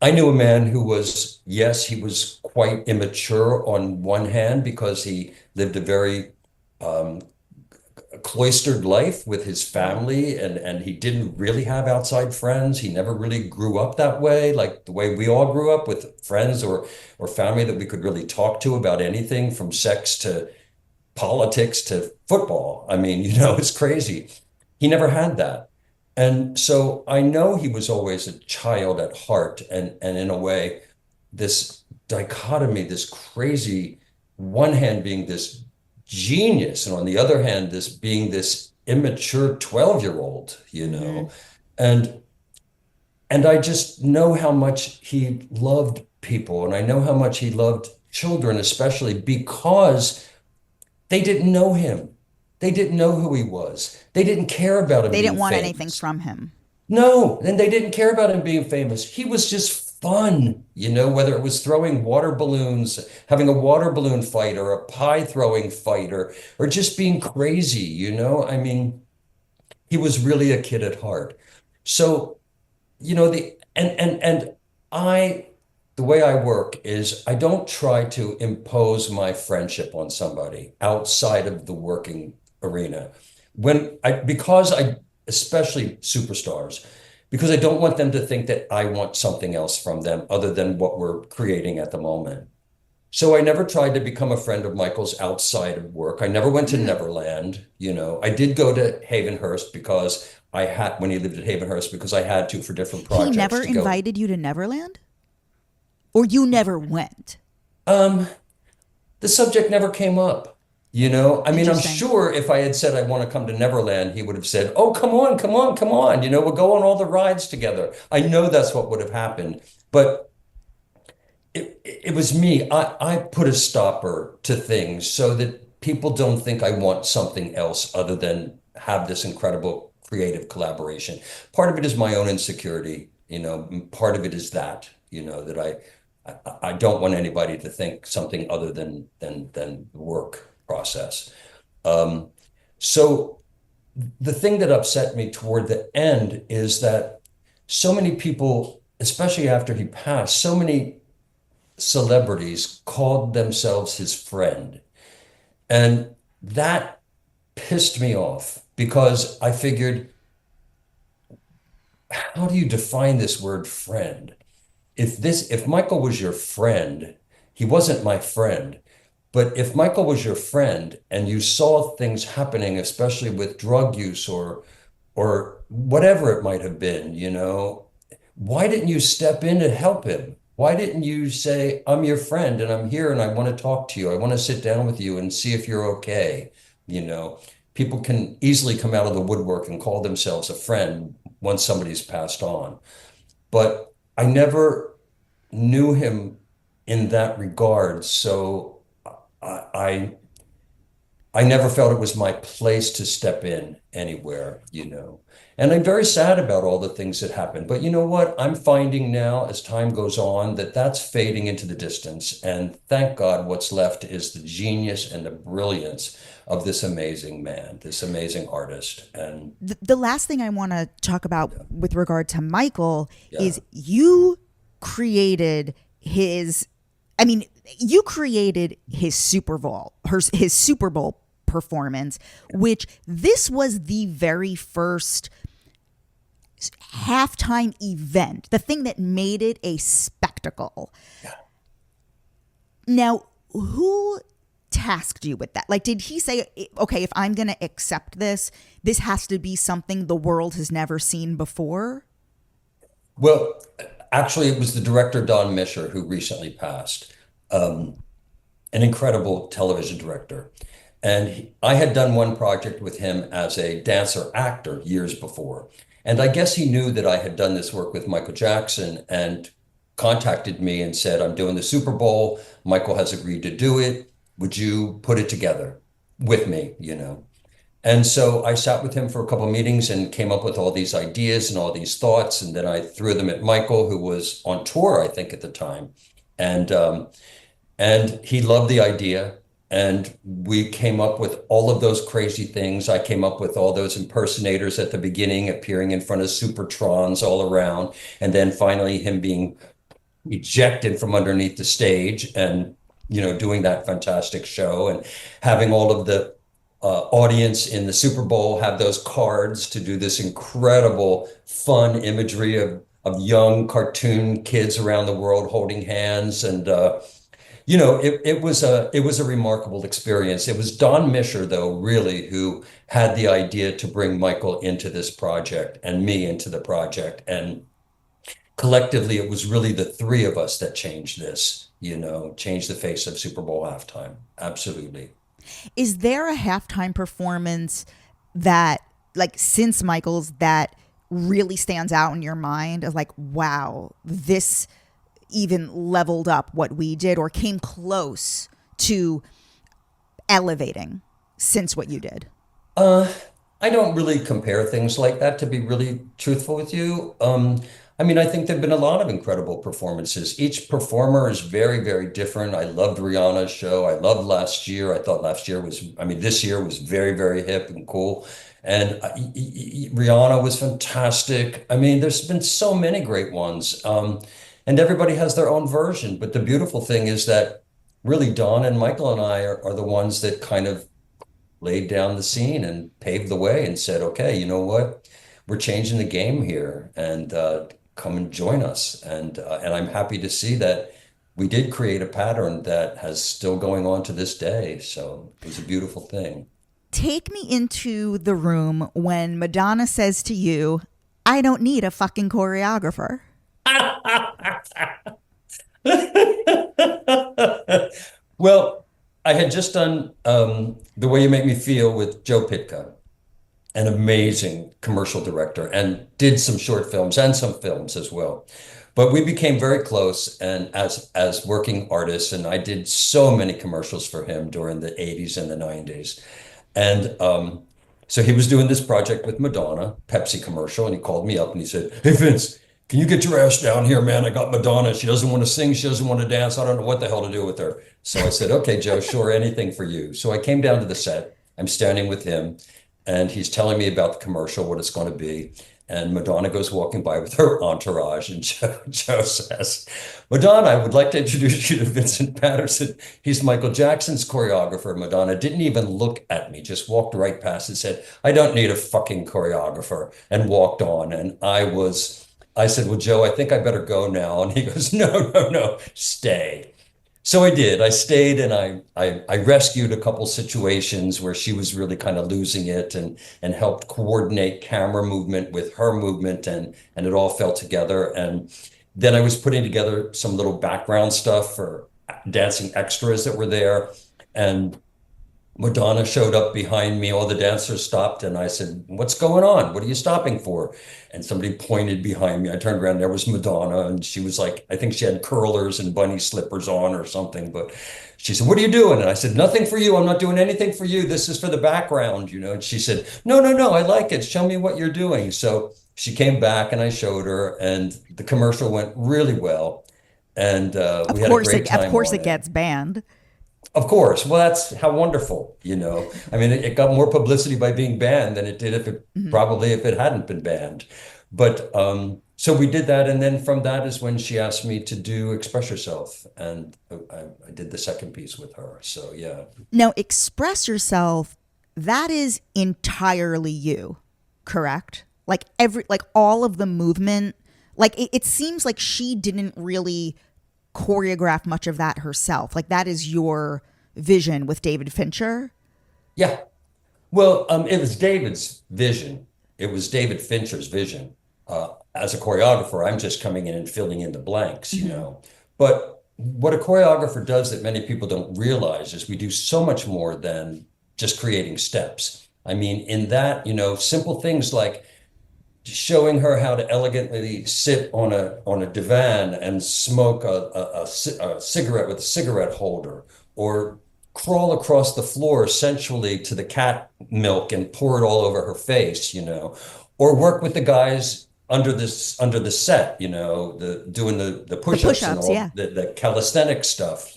I knew a man who was, yes, he was quite immature on one hand because he lived a very um, cloistered life with his family and he didn't really have outside friends. He never really grew up that way, like the way we all grew up with friends or family that we could really talk to about anything from sex to politics to football. I mean, you know, it's crazy. He never had that. And so I know he was always a child at heart and in a way, this dichotomy, this crazy, one hand being this genius, and on the other hand, this being this immature 12-year-old, you Mm-hmm. know. And and I just know how much he loved people, and I know how much he loved children, especially because they didn't know him. They didn't know who he was. They didn't care about him They didn't being want anything famous. from him. No, and they didn't care about him being famous. He was just fun, you know, whether it was throwing water balloons, having a water balloon fight or a pie throwing fight or just being crazy, you know? I mean, he was really a kid at heart. So, you know, the and I the way I work is I don't try to impose my friendship on somebody outside of the working arena. Because I, especially superstars, because I don't want them to think that I want something else from them other than what we're creating at the moment. So I never tried to become a friend of Michael's outside of work. I never went to Neverland. I did go to Havenhurst because I had, when he lived at Havenhurst, because I had to for different He projects never to go. invited you to Neverland? Or you never went? Um, the subject never came up. I mean, I'm Interesting. sure if I had said I want to come to Neverland, he would have said, "Oh, come on, come on, come on. We'll go on all the rides together." I know that's what would have happened, but it was me. I put a stopper to things so that people don't think I want something else other than have this incredible creative collaboration. Part of it is my own insecurity, part of it is that I don't want anybody to think something other than the work process. Um, so the thing that upset me toward the end is that so many people, especially after he passed, so many celebrities called themselves his friend. And that pissed me off because I figured, how do you define this word friend? If Michael was your friend, he wasn't my friend. But if Michael was your friend and you saw things happening, especially with drug use or whatever it might have been, why didn't you step in to help him? Why didn't you say, "I'm your friend and I'm here and I want to talk to you. I want to sit down with you and see if you're okay." You know, People can easily come out of the woodwork and call themselves a friend once somebody's passed on. But I never knew him in that regard. So I I never felt it was my place to step in anywhere. And I'm very sad about all the things that happened. But you know what? I'm finding now, as time goes on, that that's fading into the distance. And thank God what's left is the genius and the brilliance of this amazing man, this amazing artist. And The last thing I want to talk about with regard to Michael yeah, is you created you created his his Super Bowl performance, which this was the very first halftime event, the thing that made it a spectacle. yeah. Now, who tasked you with that? Like, did he say, okay, if I'm going to accept this, this has to be something the world has never seen before? Well, actually, it was the director, Don Mischer, who recently passed, an incredible television director. And I had done one project with him as a dancer actor years before. And I guess he knew that I had done this work with Michael Jackson and contacted me and said, "I'm doing the Super Bowl. Michael has agreed to do it. Would you put it together with me?" And so I sat with him for a couple of meetings and came up with all these ideas and all these thoughts. And then I threw them at Michael, who was on tour, I think, at the time. And he loved the idea. And we came up with all of those crazy things. I came up with all those impersonators at the beginning, appearing in front of Supertrons all around. And then finally him being ejected from underneath the stage and, doing that fantastic show and having all of the audience in the Super Bowl have those cards to do this incredible, fun imagery of young cartoon kids around the world holding hands. And, it was a remarkable experience. It was Don Mischer, though, really, who had the idea to bring Michael into this project and me into the project. And collectively, it was really the three of us that changed this, changed the face of Super Bowl halftime. Absolutely. Is there a halftime performance that, like, since Michael's, that really stands out in your mind as like, wow, this even leveled up what we did or came close to elevating since what you did? I don't really compare things like that, to be really truthful with you. I think there've been a lot of incredible performances. Each performer is very, very different. I loved Rihanna's show. I loved last year. I thought this year was very, very hip and cool. And Rihanna was fantastic. There's been so many great ones. and everybody has their own version. But the beautiful thing is that really Don and Michael and I are the ones that kind of laid down the scene and paved the way and said, okay, you know what? We're changing the game here, and come and join us. And I'm happy to see that we did create a pattern that has still going on to this day. So it was a beautiful thing. Take me into the room when Madonna says to you, I don't need a fucking choreographer. Well, I had just done The Way You Make Me Feel with Joe Pytka, an amazing commercial director, and did some short films and some films as well. But we became very close, and as working artists, and I did so many commercials for him during the 80s and the 90s. And so he was doing this project with Madonna, Pepsi commercial, and he called me up and he said, hey, Vince, can you get your ass down here, man? I got Madonna. She doesn't want to sing. She doesn't want to dance. I don't know what the hell to do with her. So I said, okay, Joe, sure, anything for you. So I came down to the set. I'm standing with him, and he's telling me about the commercial, what it's going to be. And Madonna goes walking by with her entourage, and Joe says, Madonna, I would like to introduce you to Vincent Patterson. He's Michael Jackson's choreographer. Madonna didn't even look at me, just walked right past and said, I don't need a fucking choreographer, and walked on. And I said, well, Joe, I think I better go now. And he goes, no, stay. So I did. I stayed, and I rescued a couple situations where she was really kind of losing it, and helped coordinate camera movement with her movement, and it all fell together. And then I was putting together some little background stuff for dancing extras that were there. And Madonna showed up behind me. All the dancers stopped, and I said, what's going on? What are you stopping for? And somebody pointed behind me. I turned around, there was Madonna, and she was like, I think she had curlers and bunny slippers on or something. But she said, what are you doing? And I said, nothing for you. I'm not doing anything for you. This is for the background, And she said, no, I like it. Show me what you're doing. So she came back, and I showed her, and the commercial went really well. And we had a great time. Of course it gets banned. Of course. Well, that's how wonderful, I mean, it got more publicity by being banned than it did probably if it hadn't been banned. But so we did that. And then from that is when she asked me to do Express Yourself. And I did the second piece with her. So, yeah. Now, Express Yourself, that is entirely you, correct? Like all of the movement, like it seems like she didn't really choreograph much of that herself. Like that is your vision with David Fincher. Yeah. Well, it was David's vision. It was David Fincher's vision. As a choreographer, I'm just coming in and filling in the blanks, But what a choreographer does that many people don't realize is we do so much more than just creating steps. I mean, in that, simple things like showing her how to elegantly sit on a divan and smoke a cigarette with a cigarette holder, or crawl across the floor sensually to the cat milk and pour it all over her face, or work with the guys under the set, doing the push-ups and all the calisthenic stuff,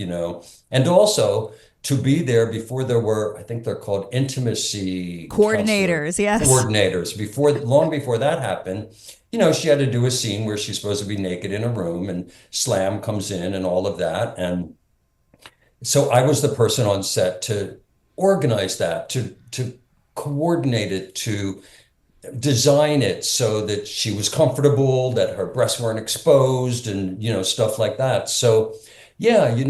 and also to be there before there were, I think they're called intimacy coordinators, yes. Coordinators. Long before that happened, she had to do a scene where she's supposed to be naked in a room, and Slam comes in and all of that. And so I was the person on set to organize that, to coordinate it, to design it so that she was comfortable, that her breasts weren't exposed, and, stuff like that. So yeah, you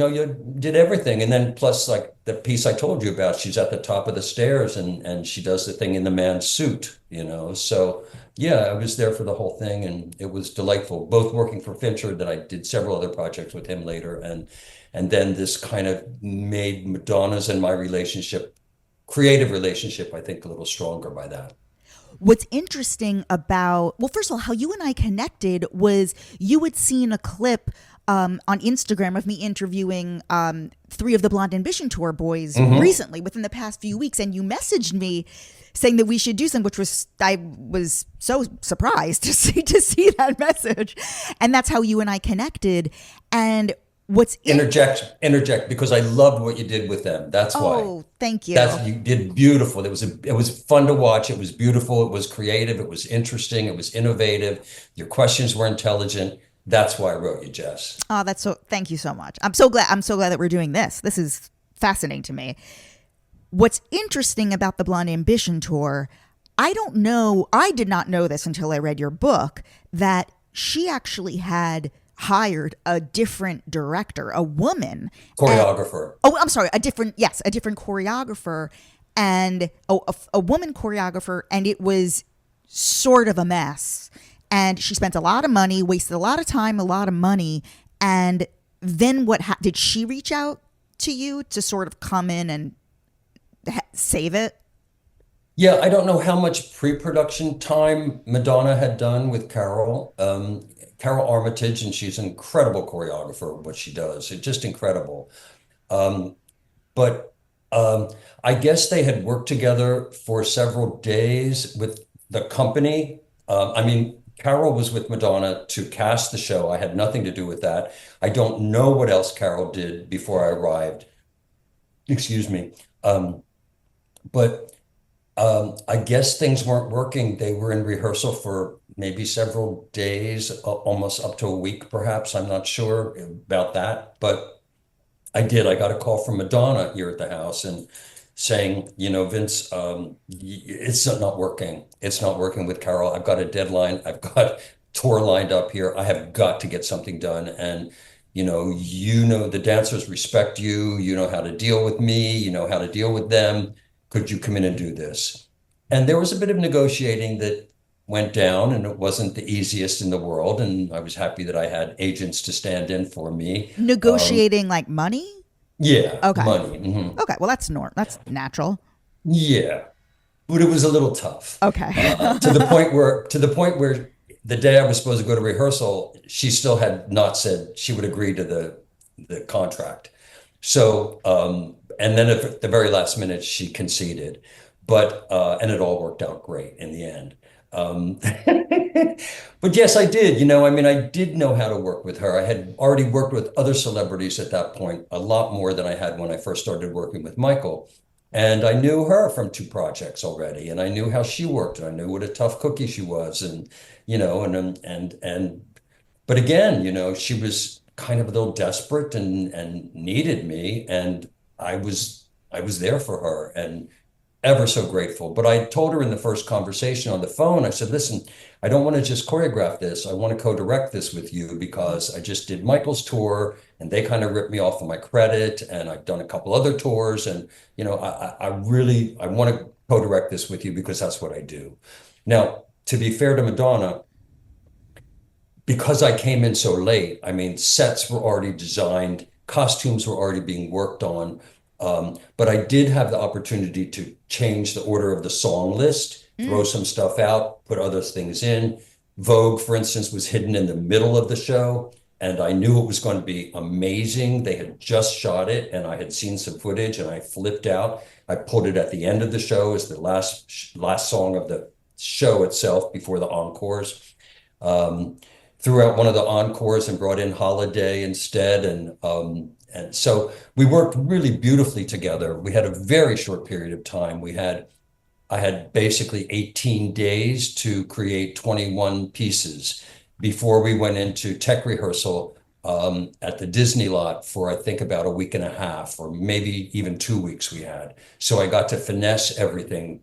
did everything. And then plus, like the piece I told you about, she's at the top of the stairs, and she does the thing in the man's suit, So yeah, I was there for the whole thing, and it was delightful, both working for Fincher, that I did several other projects with him later. And then this kind of made Madonna's and my creative relationship, I think, a little stronger by that. What's interesting about, well, first of all, how you and I connected was you had seen a clip on Instagram of me interviewing 3 of the Blond Ambition Tour boys recently, within the past few weeks, and you messaged me saying that we should do something, which I was so surprised to see that message, and that's how you and I connected. And what's interject because I loved what you did with them. That's why. Oh, thank you. You did beautiful. It was fun to watch. It was beautiful. It was creative. It was interesting. It was innovative. Your questions were intelligent. That's why I wrote you, Jess. Oh, that's so. Thank you so much. I'm so glad. I'm so glad that we're doing this. This is fascinating to me. What's interesting about the Blond Ambition Tour, I don't know. I did not know this until I read your book, that she actually had hired a different director, a woman. Choreographer. I'm sorry, a different choreographer, and a woman choreographer, and it was sort of a mess. And she spent a lot of money, wasted a lot of time, a lot of money. And then did she reach out to you to sort of come in and save it? Yeah, I don't know how much pre-production time Madonna had done with Carol. Carol Armitage, and she's an incredible choreographer, what she does. It's just incredible. Um, but I guess they had worked together for several days with the company. I mean, Carol was with Madonna to cast the show. I had nothing to do with that. I don't know what else Carol did before I arrived. Excuse me. But I guess things weren't working. They were in rehearsal for maybe several days, almost up to a week, perhaps. I'm not sure about that. But I got a call from Madonna here at the house and saying, Vince, it's not working. It's not working with Carol. I've got a deadline. I've got tour lined up here. I have got to get something done. And, the dancers respect you. You know how to deal with me. You know how to deal with them. Could you come in and do this? And there was a bit of negotiating that went down, and it wasn't the easiest in the world. And I was happy that I had agents to stand in for me. Negotiating like money? Yeah, Okay. money. Mhm. Okay, well that's natural. Yeah, but it was a little tough. Okay. To the point where the day I was supposed to go to rehearsal, she still had not said she would agree to the contract. So, and then at the very last minute, she conceded, and it all worked out great in the end. Um, but yes, I did. I did know how to work with her. I had already worked with other celebrities at that point, a lot more than I had when I first started working with Michael. And I knew her from two projects already, and I knew how she worked, and I knew what a tough cookie she was, and but again, she was kind of a little desperate and needed me, and I was there for her and ever so grateful. But I told her in the first conversation on the phone, I said, listen, I don't want to just choreograph this. I want to co-direct this with you because I just did Michael's tour and they kind of ripped me off of my credit, and I've done a couple other tours, and I want to co-direct this with you because that's what I do. Now, to be fair to Madonna, because I came in so late, I mean, sets were already designed, costumes were already being worked on. But I did have the opportunity to change the order of the song list, throw some stuff out, put other things in. Vogue, for instance, was hidden in the middle of the show, and I knew it was going to be amazing. They had just shot it, and I had seen some footage, and I flipped out. I put it at the end of the show as the last song of the show itself before the encores. Threw out one of the encores and brought in Holiday instead, and so we worked really beautifully together. We had a very short period of time. I had basically 18 days to create 21 pieces before we went into tech rehearsal at the Disney lot for, I think, about a week and a half, or maybe even 2 weeks we had. So I got to finesse everything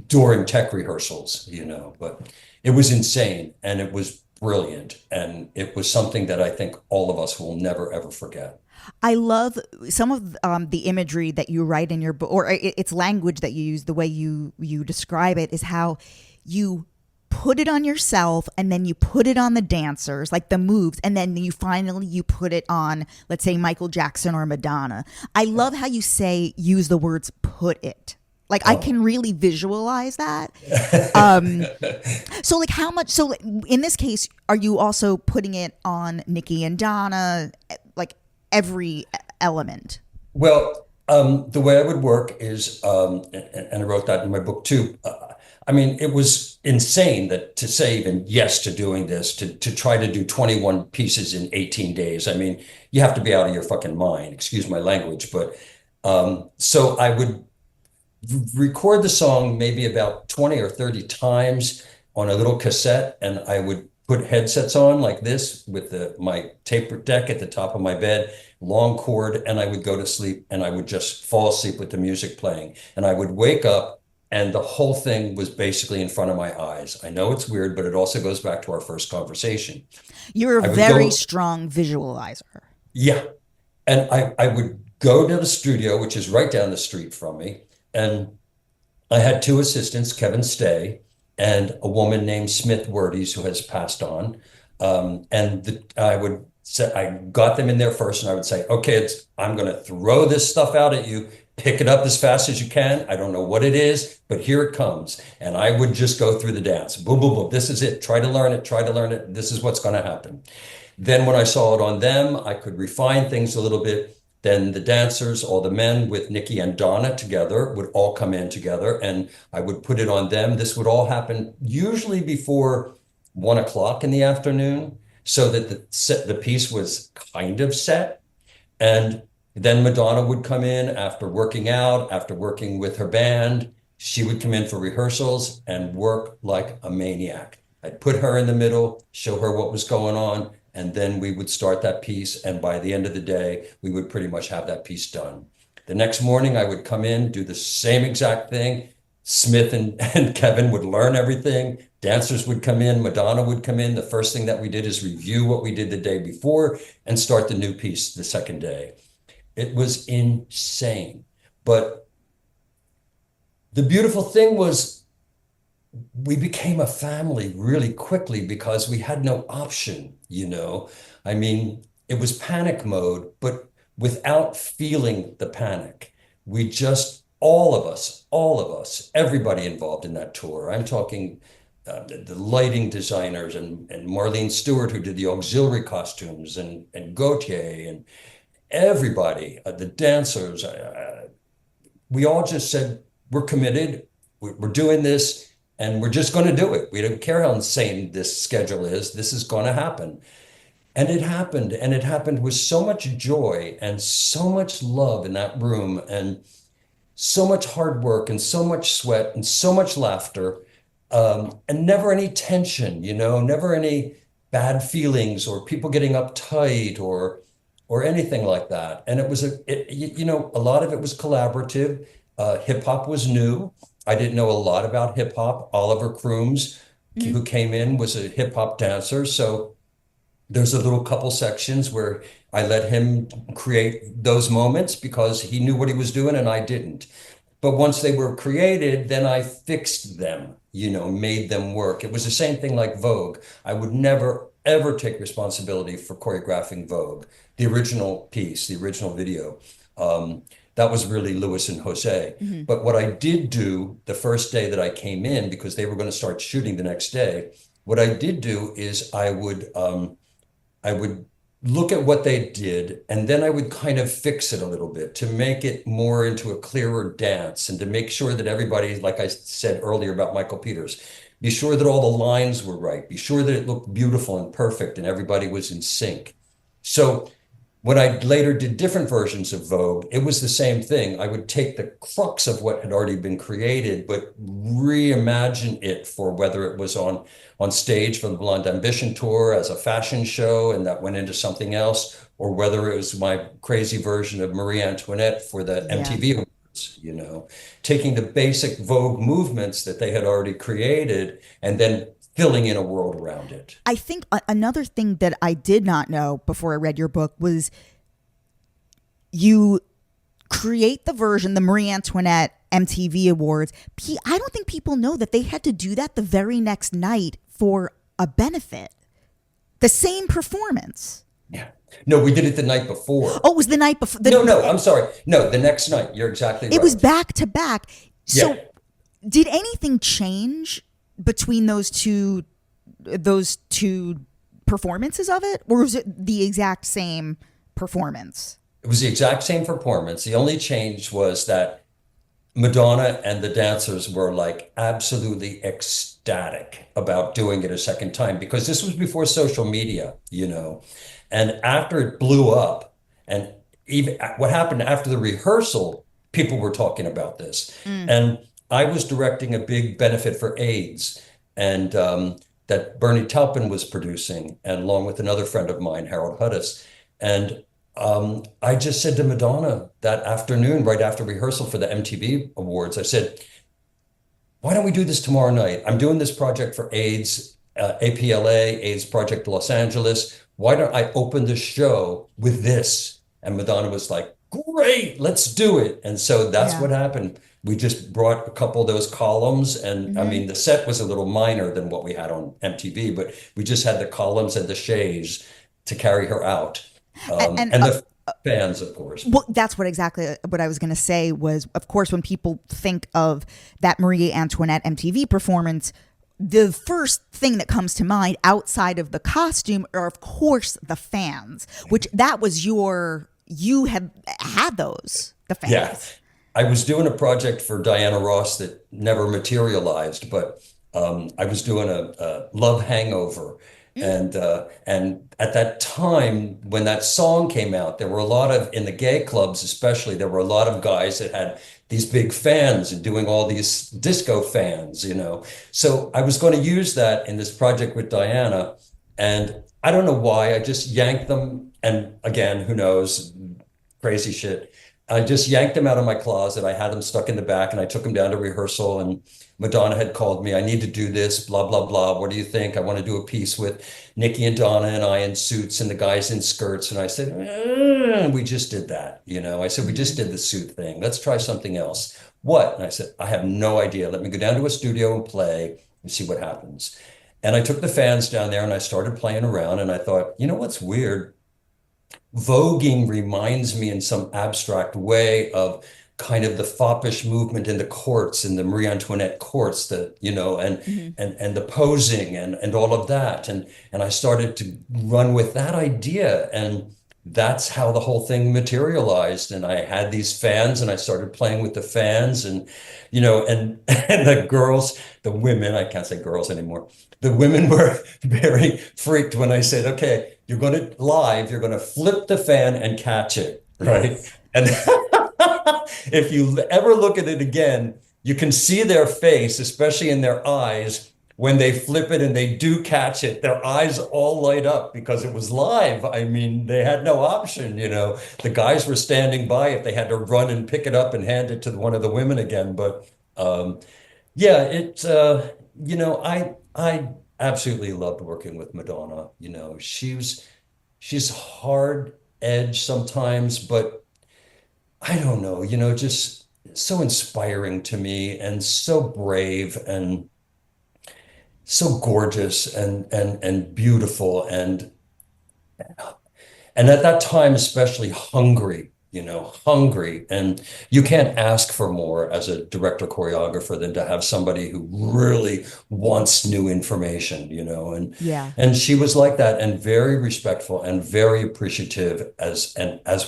during tech rehearsals, but it was insane and it was brilliant. And it was something that I think all of us will never, ever forget. I love some of the imagery that you write in your book, or it's language that you use. The way you describe it is how you put it on yourself, and then you put it on the dancers, like the moves, and then you put it on, let's say, Michael Jackson or Madonna. I love how you use the words "put it." Like, I can really visualize that. So like how much, so in this case, are you also putting it on Nikki and Donna, like every element? Well, the way I would work is, and I wrote that in my book too. I mean, it was insane that to say even yes to doing this, to try to do 21 pieces in 18 days. I mean, you have to be out of your fucking mind, excuse my language. But so I would record the song maybe about 20 or 30 times on a little cassette, and I would put headsets on like this with my tape deck at the top of my bed, long cord, and I would go to sleep and I would just fall asleep with the music playing. And I would wake up and the whole thing was basically in front of my eyes. I know it's weird, but it also goes back to our first conversation. You're a very strong visualizer. Yeah. And I would go to the studio, which is right down the street from me. And I had two assistants, Kevin Stay and a woman named Smith Wordies, who has passed on. I got them in there first and I would say, okay, I'm going to throw this stuff out at you. Pick it up as fast as you can. I don't know what it is, but here it comes. And I would just go through the dance. Boom, boom, boom. This is it. Try to learn it. Try to learn it. This is what's going to happen. Then when I saw it on them, I could refine things a little bit. Then the dancers, all the men with Nikki and Donna together would all come in together and I would put it on them. This would all happen usually before 1 o'clock in the afternoon so that the piece was kind of set. And then Madonna would come in after working out, after working with her band. She would come in for rehearsals and work like a maniac. I'd put her in the middle, show her what was going on, and then we would start that piece. And by the end of the day, we would pretty much have that piece done. The next morning, I would come in, do the same exact thing. Smith and Kevin would learn everything. Dancers would come in, Madonna would come in. The first thing that we did is review what we did the day before and start the new piece the second day. It was insane. But the beautiful thing was we became a family really quickly because we had no option, you know. I mean, it was panic mode, but without feeling the panic. We just, all of us, everybody involved in that tour. I'm talking the lighting designers and Marlene Stewart, who did the auxiliary costumes, and Gautier and everybody, the dancers, we all just said, we're committed, we're doing this, and we're just going to do it. We don't care how insane this schedule is. This is going to happen. And it happened with so much joy and so much love in that room and so much hard work and so much sweat and so much laughter, and never any tension, you know, never any bad feelings or people getting uptight or anything like that. And it was a lot of it was collaborative. Hip hop was new. I didn't know a lot about hip hop. Oliver Crooms, who came in, was a hip hop dancer. So there's a little couple sections where I let him create those moments because he knew what he was doing and I didn't. But once they were created, then I fixed them, you know, made them work. It was the same thing like Vogue. I would never, ever take responsibility for choreographing Vogue, the original piece, the original video. That was really Louis and Jose. Mm-hmm. But what I did do the first day that I came in, because they were going to start shooting the next day, what I did do is I would look at what they did, and then I would kind of fix it a little bit to make it more into a clearer dance and to make sure that everybody, like I said earlier about Michael Peters, be sure that all the lines were right, be sure that it looked beautiful and perfect and everybody was in sync. So when I later did different versions of Vogue, it was the same thing. I would take the crux of what had already been created, but reimagine it for whether it was on stage for the Blond Ambition Tour as a fashion show, and that went into something else, or whether it was my crazy version of Marie Antoinette for the MTV Awards, you know, taking the basic Vogue movements that they had already created and then filling in a world around it. I think another thing that I did not know before I read your book was you create the version, the Marie Antoinette MTV Awards. I don't think people know that they had to do that the very next night for a benefit. The same performance. Yeah. No, we did it the night before. Oh, it was the night before. No, I'm sorry. No, the next night. You're exactly right. It was back to back. So did anything change between those two performances of it, or was it the exact same performance? It was the exact same performance. The only change was that Madonna and the dancers were like absolutely ecstatic about doing it a second time, because this was before social media, you know. And after it blew up, and even what happened after the rehearsal, people were talking about this. And I was directing a big benefit for AIDS, and that Bernie Taupin was producing, and along with another friend of mine, Harold Hudis. And I just said to Madonna that afternoon, right after rehearsal for the MTV Awards, I said, why don't we do this tomorrow night? I'm doing this project for AIDS, APLA, AIDS Project Los Angeles. Why don't I open the show with this? And Madonna was like, great, let's do it. And so that's Yeah. what happened. We just brought a couple of those columns. And I mean, the set was a little minor than what we had on MTV, but we just had the columns and the chaise to carry her out. And And the fans, of course. well, that's exactly what I was going to say was, of course, when people think of that Marie Antoinette MTV performance, the first thing that comes to mind outside of the costume are, of course, the fans, which that was you had those, the fans. Yeah. I was doing a project for Diana Ross that never materialized, but I was doing a Love Hangover. And at that time, when that song came out, there were a lot of, in the gay clubs especially, there were a lot of guys that had these big fans and doing all these disco fans, you know. So I was going to use that in this project with Diana. And I don't know why, I just yanked them. And again, who knows, crazy shit. I just yanked them out of my closet. I had them stuck in the back and I took them down to rehearsal, and Madonna had called me. I need to do this, blah, blah, blah. What do you think? I want to do a piece with Nikki and Donna and I in suits and the guys in skirts. And I said, we just did that. You know, I said, we just did the suit thing. Let's try something else. What? And I said, I have no idea. Let me go down to a studio and play and see what happens. And I took the fans down there and I started playing around, and I thought, you know what's weird? Voguing reminds me in some abstract way of kind of the foppish movement in the courts, in the Marie Antoinette courts, that, you know, and and the posing and all of that. And I started to run with that idea, and that's how the whole thing materialized. And I had these fans and I started playing with the fans, and, you know, and the girls, the women, I can't say girls anymore. The women were very freaked when I said, okay, you're going to flip the fan and catch it, right? Yes. And if you ever look at it again, you can see their face, especially in their eyes, when they flip it and they do catch it. Their eyes all light up because it was live. I mean, they had no option, you know. The guys were standing by if they had to run and pick it up and hand it to one of the women again. But yeah, you know, I absolutely loved working with Madonna. You know, she's hard edge sometimes, but I don't know, you know, just so inspiring to me and so brave and so gorgeous and beautiful and at that time especially hungry, you know, hungry. And you can't ask for more as a director choreographer than to have somebody who really wants new information, you know. Yeah. And she was like that, and very respectful and very appreciative, as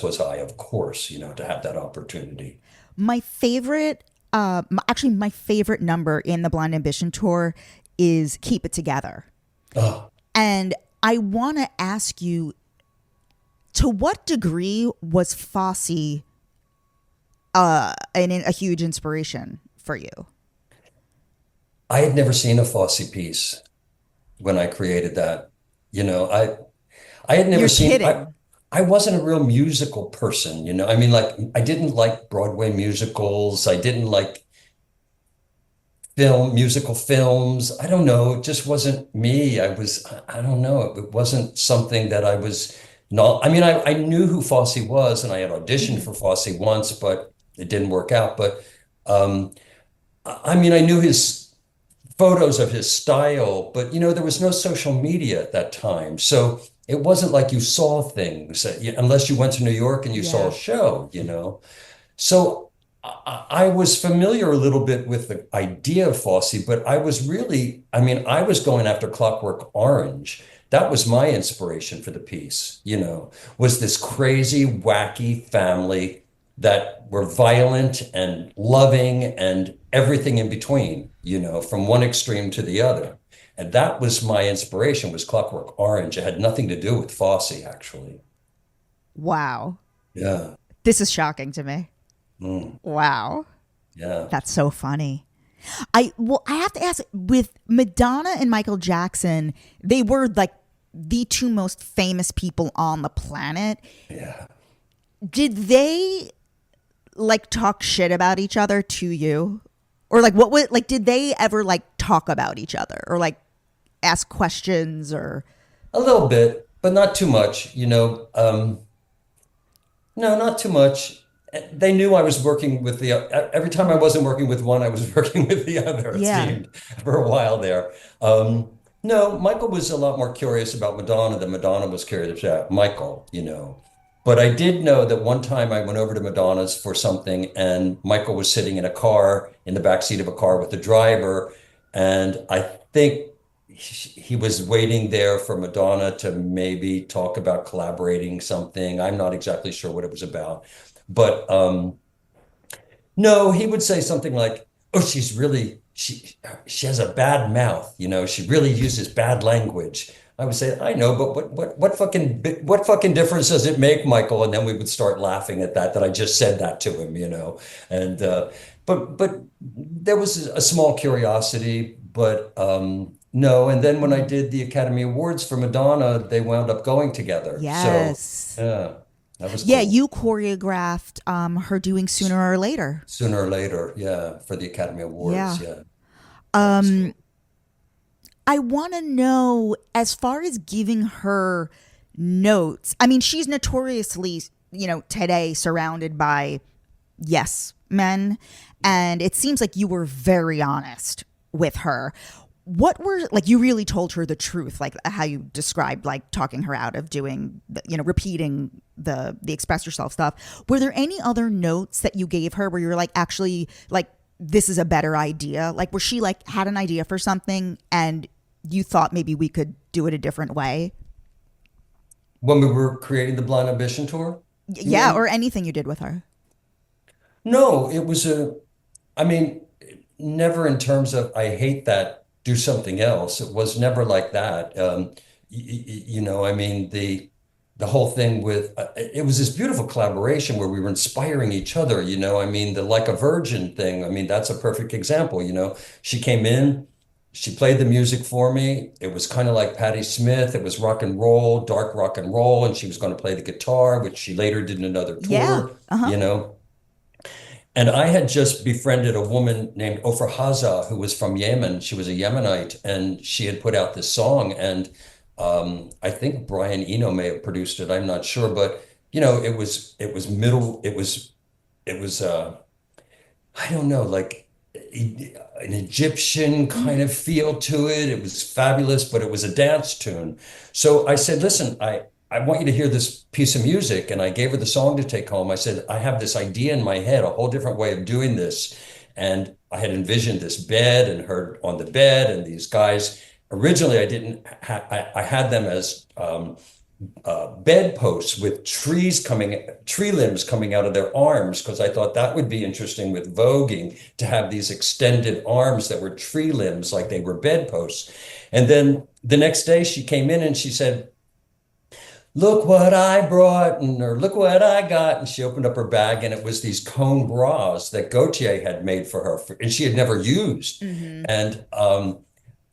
was I, of course, you know, to have that opportunity. My favorite, actually my favorite number in the Blond Ambition Tour is Keep It Together. Oh. And I want to ask you, to what degree was Fosse a huge inspiration for you? I had never seen a Fosse piece when I created that. You know, I had never You're seen. kidding. I wasn't a real musical person. You know, I mean, like, I didn't like Broadway musicals. I didn't like musical films. I don't know. It just wasn't me. I don't know. It wasn't something that I was not. I mean, I knew who Fosse was, and I had auditioned for Fosse once, but it didn't work out. But I mean, I knew his photos of his style, but, you know, there was no social media at that time. So it wasn't like you saw things unless you went to New York and you saw a show, you know. So I was familiar a little bit with the idea of Fosse, but I was really, I mean, I was going after Clockwork Orange. That was my inspiration for the piece, you know, was this crazy, wacky family that were violent and loving and everything in between, you know, from one extreme to the other. And that was my inspiration, was Clockwork Orange. It had nothing to do with Fosse, actually. Wow. Yeah. This is shocking to me. Mm. Wow. Yeah. That's so funny. I have to ask, with Madonna and Michael Jackson, they were like the two most famous people on the planet. Yeah. Did they like talk shit about each other to you? Or like what would like did they ever like talk about each other or like ask questions or A little bit, but not too much, you know. No, not too much. They knew I was working with the, every time I wasn't working with one, I was working with the other, it yeah. seemed, for a while there. No, Michael was a lot more curious about Madonna than Madonna was curious about Michael, you know. But I did know that one time I went over to Madonna's for something, and Michael was sitting in a car, in the back seat of a car with the driver. And I think he was waiting there for Madonna to maybe talk about collaborating something. I'm not exactly sure what it was about. But no, he would say something like, "Oh, she has a bad mouth, you know, she really uses bad language." I would say, "I know, but what fucking difference does it make, Michael?" And then we would start laughing at that I just said that to him, you know. And but there was a small curiosity, but no. And then when I did the Academy Awards for Madonna, they wound up going together. So Yes. yeah, that was Yeah, cool. you choreographed her doing Sooner or Later. Sooner or later, yeah, for the Academy Yeah. Awards, yeah, that was cool. I want to know, as far as giving her notes. I mean, she's notoriously, today surrounded by yes men, and it seems like you were very honest with her. What were like you really told her the truth, like how you described, like talking her out of doing, repeating the express yourself stuff. Were there any other notes that you gave her where you were like, actually, like this is a better idea? Like, where she like had an idea for something and you thought maybe we could do it a different way? When we were creating the Blond Ambition Tour, you Yeah, mean? or anything you did with her. No, it was I mean, never in terms of I hate that, do something else. It was never like that. I mean, the whole thing with it was this beautiful collaboration where we were inspiring each other, you know. I mean, the Like a Virgin thing, I mean, that's a perfect example, you know. She came in, she played the music for me. It was kind of like Patti Smith. It was rock and roll, dark rock and roll, and she was going to play the guitar, which she later did in another Yeah. tour, Uh-huh. you know. And I had just befriended a woman named Ofra Haza, who was from Yemen. She was a Yemenite, and she had put out this song. And I think Brian Eno may have produced it. I'm not sure, but you know, it was middle. It was I don't know, like an Egyptian kind of feel to it. It was fabulous, but it was a dance tune. So I said, listen, I want you to hear this piece of music. And I gave her the song to take home. I said, I have this idea in my head, a whole different way of doing this. And I had envisioned this bed and her on the bed and these guys. Originally, I didn't, I had them as bedposts with tree limbs coming out of their arms, because I thought that would be interesting with voguing, to have these extended arms that were tree limbs, like they were bedposts. And then the next day she came in and she said, "Look what I brought," or "Look what I got." And she opened up her bag, and it was these cone bras that Gautier had made for her, and she had never used. Mm-hmm.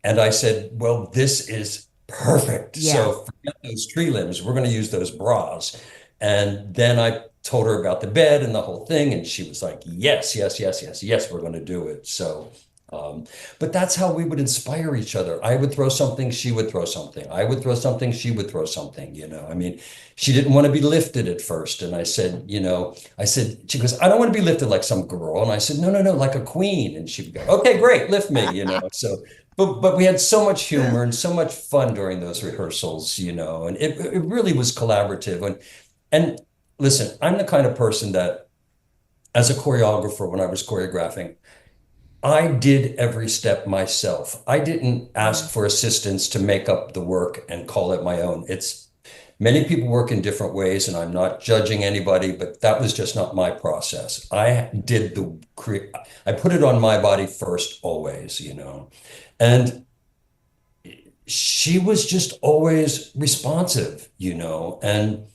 And I said, "Well, this is perfect. Yeah. So forget those tree limbs. We're going to use those bras." And then I told her about the bed and the whole thing, and she was like, "Yes, yes, yes, yes, yes, we're going to do it." So, but that's how we would inspire each other. I would throw something, she would throw something. I would throw something, she would throw something, you know. I mean, she didn't want to be lifted at first. And I said, she goes, "I don't want to be lifted like some girl." And I said, "No, no, no, like a queen." And she would go, "Okay, great, lift me," you know. So, but we had so much humor and so much fun during those rehearsals, you know, and it really was collaborative. And listen, I'm the kind of person that, as a choreographer, when I was choreographing, I did every step myself. I didn't ask for assistance to make up the work and call it my own. It's many people work in different ways, and I'm not judging anybody, but that was just not my process. I put it on my body first, always, you know. And she was just always responsive, you know. And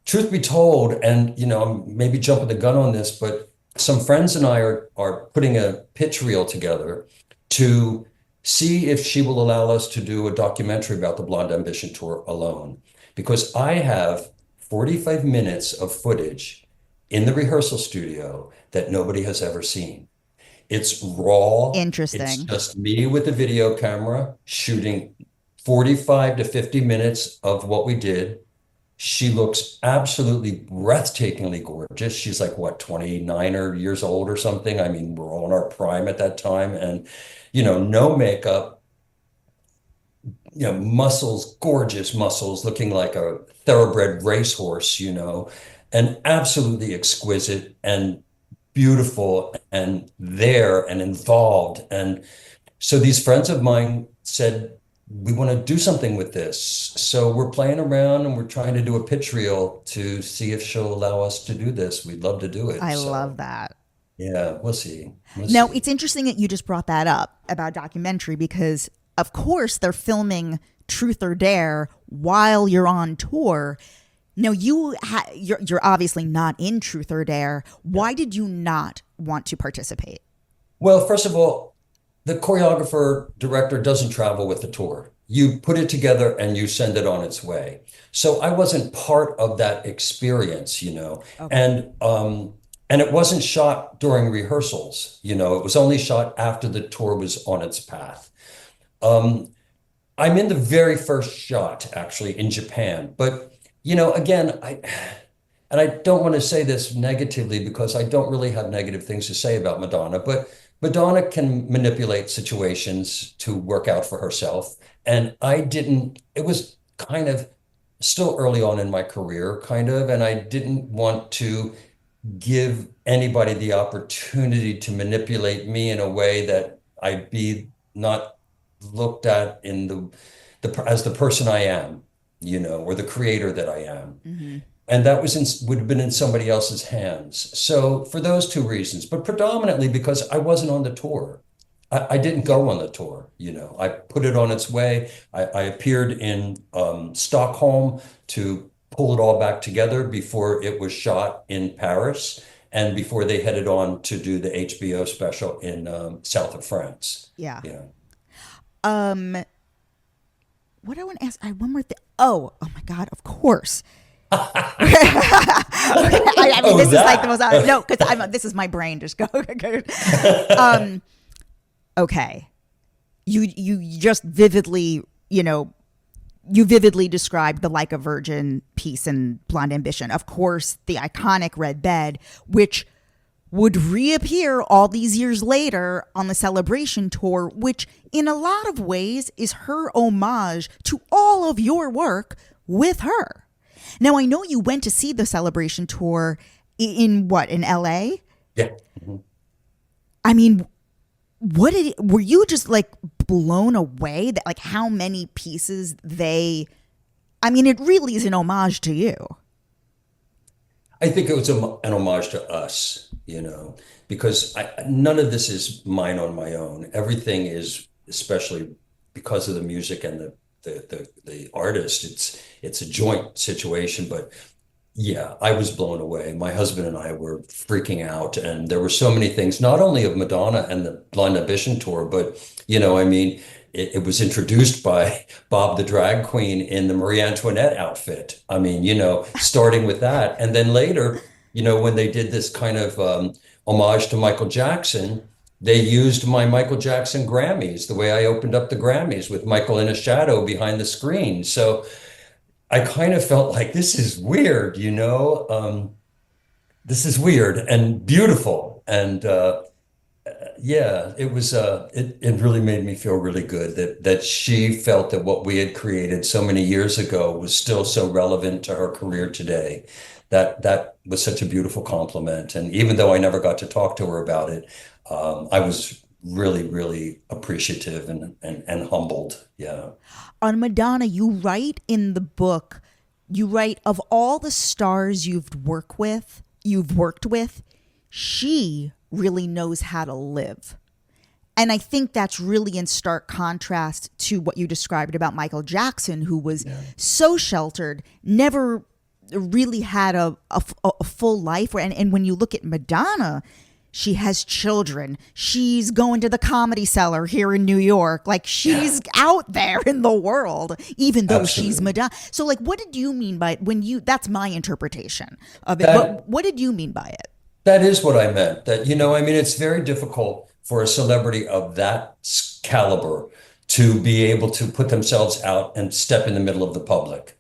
truth be told, and you know, I'm maybe jumping the gun on this, but some friends and I are putting a pitch reel together to see if she will allow us to do a documentary about the Blonde Ambition Tour alone. Because I have 45 minutes of footage in the rehearsal studio that nobody has ever seen. It's raw. It's Interesting. just me with a video camera shooting 45 to 50 minutes of what we did. She looks absolutely breathtakingly gorgeous. She's like, what, 29 or years old or something? I mean, we're all in our prime at that time. And, no makeup, muscles, gorgeous muscles, looking like a thoroughbred racehorse, and absolutely exquisite and beautiful and there and involved. And so these friends of mine said, we want to do something with this. So we're playing around and we're trying to do a pitch reel to see if she'll allow us to do this. We'd love to do it. I love So that. yeah, we'll see. We'll Now, see. it's interesting that you just brought that up about documentary because, of course, they're filming Truth or Dare while you're on tour. Now, you're obviously not in Truth or Dare. Why did you not want to participate? Well, first of all, the choreographer director doesn't travel with the tour. You put it together and you send it on its way. So I wasn't part of that experience. Okay. And it wasn't shot during rehearsals. It was only shot after the tour was on its path. Um, I'm in the very first shot actually in Japan, but again, and I don't want to say this negatively because I don't really have negative things to say about Madonna, but Madonna can manipulate situations to work out for herself. And I didn't, it was kind of still early on in my career, kind of, and I didn't want to give anybody the opportunity to manipulate me in a way that I'd be not looked at in the as the person I am, or the creator that I am. Hmm. And that would have been in somebody else's hands. So for those two reasons, but predominantly because I wasn't on the tour. I didn't Yeah. go on the tour. I put it on its way. I appeared in Stockholm to pull it all back together before it was shot in Paris and before they headed on to do the HBO special in south of France. Yeah. Yeah. Um, what I want to ask, I one more thing. Oh my God! Of course. I mean, Oh, this is like the most that. no, because this is my brain just go. um, okay, you just vividly, you vividly described the Like a Virgin piece in Blonde Ambition. Of course, the iconic red bed, which would reappear all these years later on the Celebration tour, which in a lot of ways is her homage to all of your work with her. Now, I know you went to see the Celebration tour in what, in LA? Yeah. Mhm. I mean, were you just like blown away that like how many pieces I mean, it really is an homage to you. I think it was an homage to us, because none of this is mine on my own. Everything is, especially because of the music and the artist, it's a joint situation. But yeah, I was blown away. My husband and I were freaking out, and there were so many things, not only of Madonna and the Blonde Ambition tour, but I mean, it was introduced by Bob the drag queen in the Marie Antoinette outfit. I mean, starting with that, and then later, when they did this kind of homage to Michael Jackson. They used my Michael Jackson Grammys, the way I opened up the Grammys with Michael in a shadow behind the screen. So I kind of felt like this is weird. This is weird and beautiful. And yeah, it really made me feel really good that she felt that what we had created so many years ago was still so relevant to her career today. That was such a beautiful compliment. And even though I never got to talk to her about it, I was really, really appreciative and humbled. Yeah. On Madonna, you write in the book, you write of all the stars you've worked with, she really knows how to live. And I think that's really in stark contrast to what you described about Michael Jackson, who was Yeah. so sheltered, never really had a full life. And when you look at Madonna, she has children. She's going to the Comedy Cellar here in New York. Like, she's out there in the world, even though she's Madonna. So, like, what did you mean by it when you, that's my interpretation of it. But what did you mean by it? That is what I meant. That, I mean, it's very difficult for a celebrity of that caliber to be able to put themselves out and step in the middle of the public.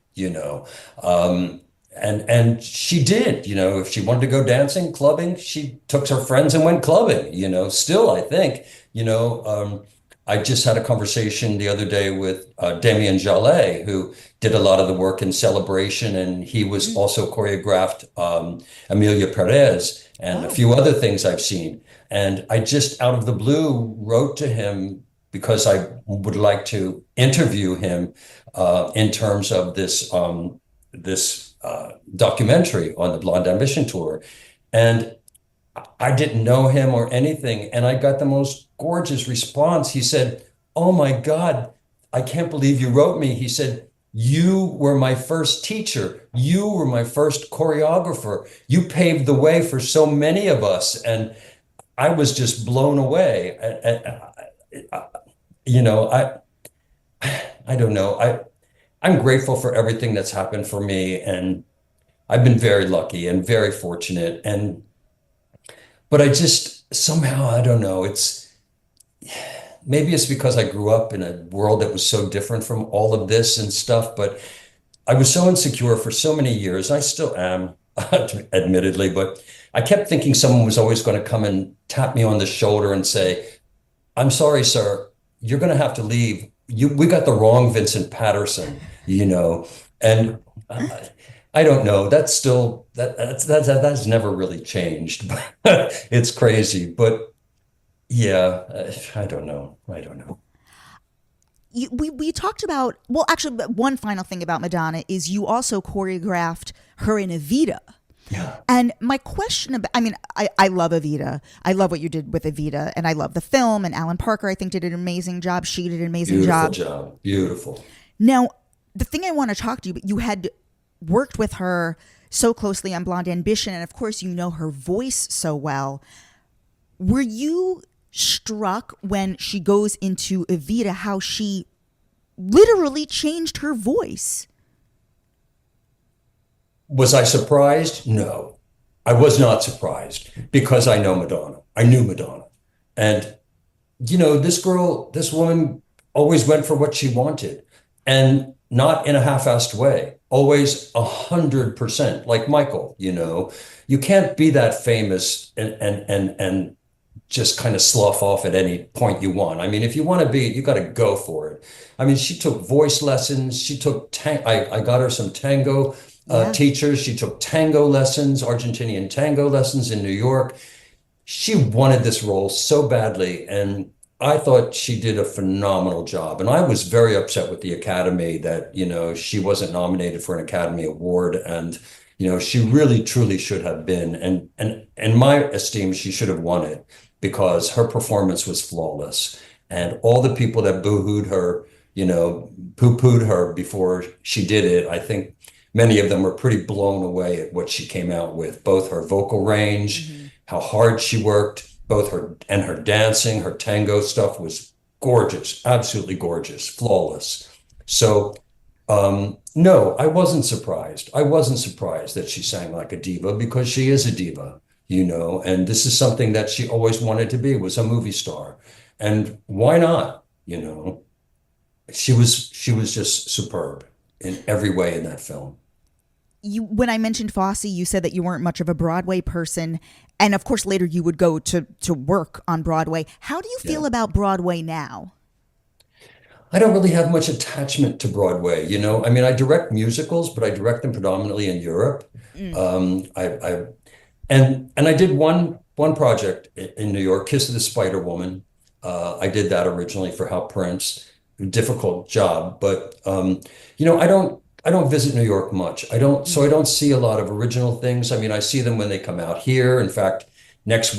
And she did, if she wanted to go dancing, clubbing, she took her friends and went clubbing, still, I think, I just had a conversation the other day with Damien Jallet, who did a lot of the work in Celebration, and he was also choreographed Amelia Perez and a few other things I've seen. And I just out of the blue wrote to him because I would like to interview him in terms of this documentary on the Blond Ambition Tour. And I didn't know him or anything. And I got the most gorgeous response. He said, "Oh my God, I can't believe you wrote me." He said, "You were my first teacher. You were my first choreographer. You paved the way for so many of us." And I was just blown away. I don't know. I'm grateful for everything that's happened for me, and I've been very lucky and very fortunate. But I just somehow, I don't know, maybe it's because I grew up in a world that was so different from all of this and stuff, but I was so insecure for so many years. I still am, admittedly, but I kept thinking someone was always going to come and tap me on the shoulder and say, "I'm sorry, sir, you're going to have to leave. We got the wrong Vincent Patterson," and I don't know. That's still that's never really changed. It's crazy, but yeah, I don't know. We talked about, well, actually, one final thing about Madonna is you also choreographed her in EVITA. Yeah. And my question about, I love EVITA. I love what you did with EVITA, and I love the film, and Alan Parker, I think, did an amazing job. She did an amazing job. Beautiful. Now, the thing I want to talk to you, you had worked with her so closely on Blonde Ambition, and of course, you know her voice so well. Were you struck when she goes into EVITA how she literally changed her voice? Was I surprised? No, I was not surprised because I know Madonna. I knew Madonna. And, this woman always went for what she wanted, and not in a half-assed way, always 100%, like Michael. You can't be that famous and just kind of slough off at any point you want. If you want to be, you got to go for it. She took voice lessons. She took, I got her some tango teachers. She took tango lessons, Argentinian tango lessons in New York. She wanted this role so badly, and I thought she did a phenomenal job. And I was very upset with the Academy that, she wasn't nominated for an Academy Award. And, she really, truly should have been. And in my esteem, she should have won it because her performance was flawless. And all the people that boo-hooed her, poo-pooed her before she did it, I think many of them were pretty blown away at what she came out with, both her vocal range, how hard she worked, both her dancing, her tango stuff was gorgeous, absolutely gorgeous, flawless. So, no, I wasn't surprised. I wasn't surprised that she sang like a diva because she is a diva, and this is something that she always wanted to be, was a movie star. And why not? She was just superb in every way in that film. When I mentioned Fosse, you said that you weren't much of a Broadway person. And of course, later you would go to work on Broadway. How do you feel about Broadway now? I don't really have much attachment to Broadway. I direct musicals, but I direct them predominantly in Europe. I did one project in New York, Kiss of the Spider Woman. I did that originally for Hal Prince. Difficult job, but I don't visit New York much. I don't see a lot of original things. I see them when they come out here. In fact, next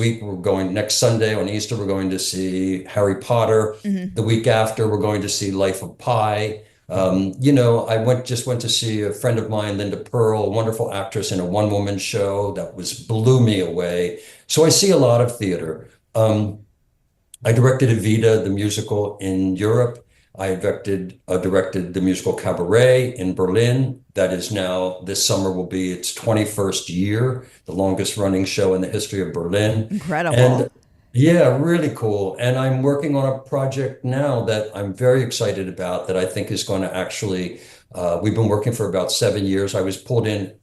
Sunday on Easter, we're going to see Harry Potter. The week after, we're going to see Life of Pi. I just went to see a friend of mine, Linda Pearl, a wonderful actress in a one-woman show that blew me away. So I see a lot of theater. I directed Evita, the musical in Europe. I directed the musical Cabaret in Berlin. That is now, this summer will be its 21st year, the longest running show in the history of Berlin. Incredible. And yeah, really cool. And I'm working on a project now that I'm very excited about that I think is going to actually, we've been working for about 7 years. I was pulled in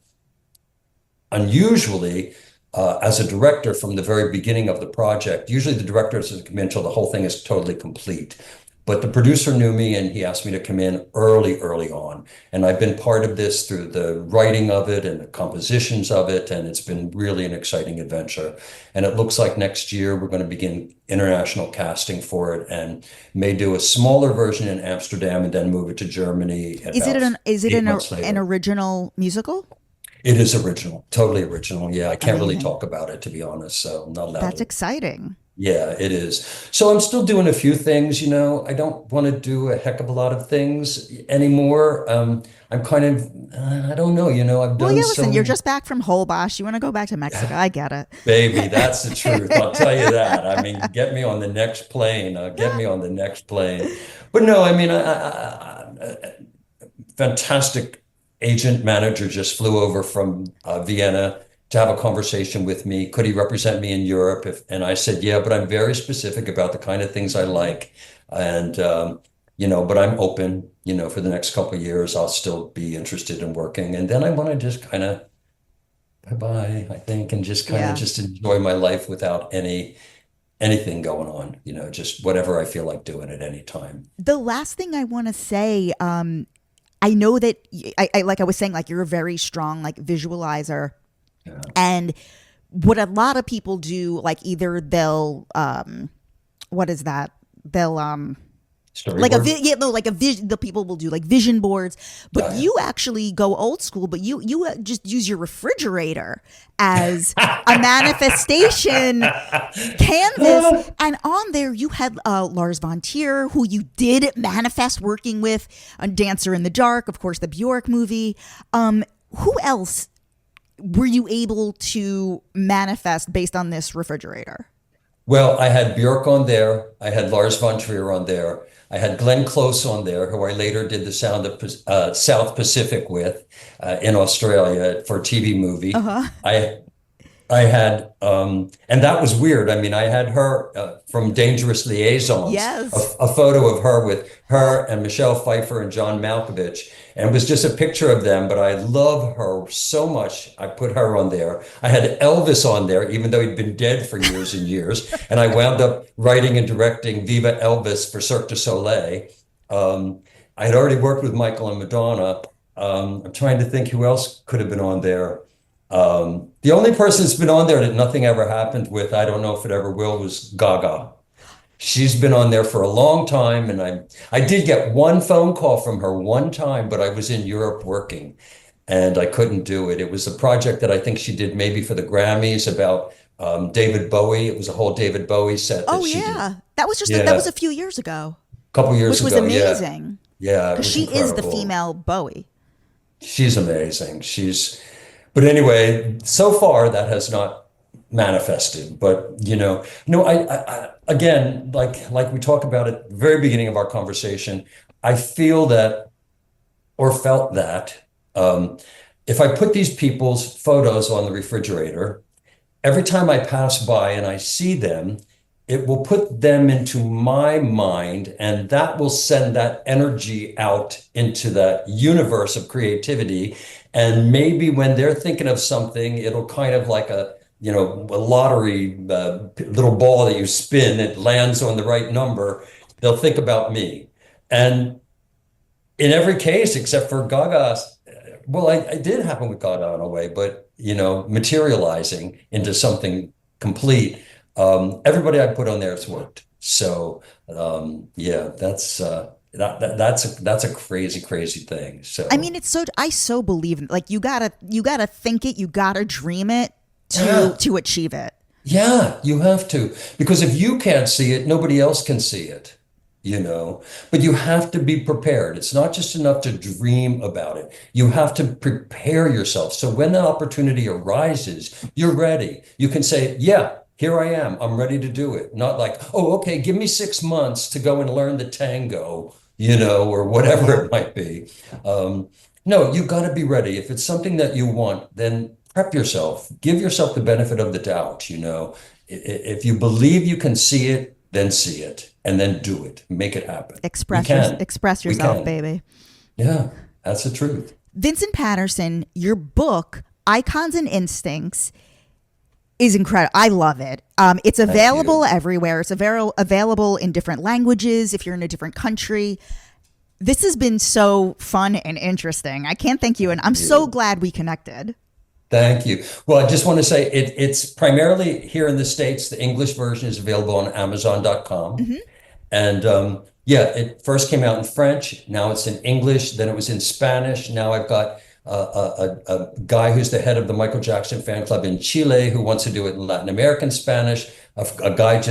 unusually as a director from the very beginning of the project. Usually the director doesn't come in until the whole thing is totally complete. But the producer knew me and he asked me to come in early on. And I've been part of this through the writing of it and the compositions of it. And it's been really an exciting adventure. And it looks like next year we're going to begin international casting for it and may do a smaller version in Amsterdam and then move it to Germany. Is it an original musical? It is original, totally original. Yeah, I can't really talk about it, to be honest. So I'm not allowed. That's exciting. Yeah, it is. So I'm still doing a few things, I don't want to do a heck of a lot of things anymore. I'm kind of, I don't know, I've done listen, you're just back from Holbox. You want to go back to Mexico. I get it. Baby, that's the truth. I'll tell you that. I mean, get me on the next plane. Get me on the next plane. But no, I mean, fantastic agent manager just flew over from Vienna to have a conversation with me. Could he represent me in Europe? And I said, yeah, but I'm very specific about the kind of things I like. And, but I'm open, for the next couple of years, I'll still be interested in working. And then I want to just kind of bye-bye, I think, and just kind of just enjoy my life without anything going on, just whatever I feel like doing at any time. The last thing I want to say, I know that I like I was saying, like, you're a very strong, like, visualizer. Yeah. And what a lot of people do, like, either they'll what is that? They'll Storyboard? The people will do like vision boards, but you actually go old school. But you just use your refrigerator as a manifestation canvas, and on there you had Lars von Trier, who you did manifest working with on Dancer in the Dark, of course, the BJORK movie. Who else were you able to manifest based on this refrigerator? Well, I had BJORK on there. I had Lars von Trier on there. I had Glenn Close on there, who I later did the Sound of South Pacific with in Australia for a TV movie. Uh-huh. I had, and that was weird. I mean, I had her from Dangerous Liaisons, yes. a photo of her with her and Michelle Pfeiffer and John Malkovich. And it was just a picture of them, but I love her so much. I put her on there. I had Elvis on there, even though he'd been dead for years and years. And I wound up writing and directing Viva Elvis for Cirque du Soleil. I had already worked with Michael and Madonna. I'm trying to think who else could have been on there. The only person that's been on there that nothing ever happened with, I don't know if it ever will, was Gaga. She's been on there for a long time, and I did get one phone call from her one time, but I was in Europe working, and I couldn't do it. It was a project that I think she did maybe for the Grammys about David Bowie. It was a whole David Bowie set. That she did. That was that was a few years ago. A couple years ago, which was amazing. Yeah, because she is the female Bowie. She's amazing. But anyway, so far that has not manifested. But I again, like we talk about at the very beginning of our conversation, I feel that, or felt that, if I put these people's photos on the refrigerator, every time I pass by and I see them, it will put them into my mind, and that will send that energy out into the universe of creativity. And maybe when they're thinking of something, it'll kind of like a lottery little ball that you spin, it lands on the right number. They'll think about me. And in every case, except for Gaga, well, I did happen with Gaga in a way, but, materializing into something complete. Everybody I put on there has worked. So, that's a crazy, crazy thing. So, I mean, I so believe in, like, you gotta think it, you gotta dream it to achieve it. Yeah, you have to, because if you can't see it, nobody else can see it. you know, but you have to be prepared. It's not just enough to dream about it. You have to prepare yourself. So when the opportunity arises, you're ready. You can say, yeah, here I am. I'm ready to do it. Not like, oh, okay, give me 6 months to go and learn the tango, you know, or whatever it might be. No, you got to be ready. If it's something that you want, then prep yourself. Give yourself the benefit of the doubt, you know. If you believe you can see it, then see it, and then do it. Make it happen. Express We yourself, can. baby. Yeah, that's the truth. Vincent Patterson, your book, Icons and Instincts, is incredible. I love it. It's available everywhere. It's available in different languages if you're in a different country. This has been so fun and interesting. I can't thank you, and I'm so glad we connected. Thank you. Well, I just want to say it's primarily here in the States. The English version is available on Amazon.com. And yeah, it first came out in French. Now it's in English. Then it was in Spanish. Now I've got a guy who's the head of the Michael Jackson fan club in Chile who wants to do it in Latin American Spanish. A guy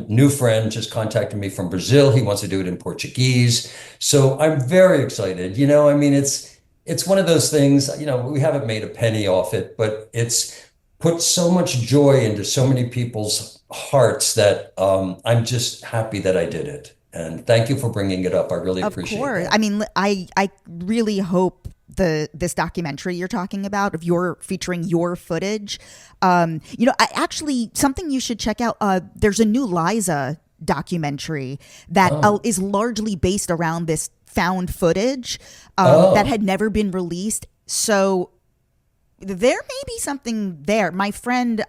new friend just contacted me from Brazil. He wants to do it in Portuguese. So I'm very excited. You know, I mean, it's one of those things, you know, we haven't made a penny off it, but it's put so much joy into so many people's hearts that I'm just happy that I did it. And thank you for bringing it up. I really appreciate it. Of course. I mean, I really hope this documentary you're talking about, featuring your footage, you know, something you should check out. There's a new Liza documentary that is largely based around this found footage that had never been released. So there may be something there. My friend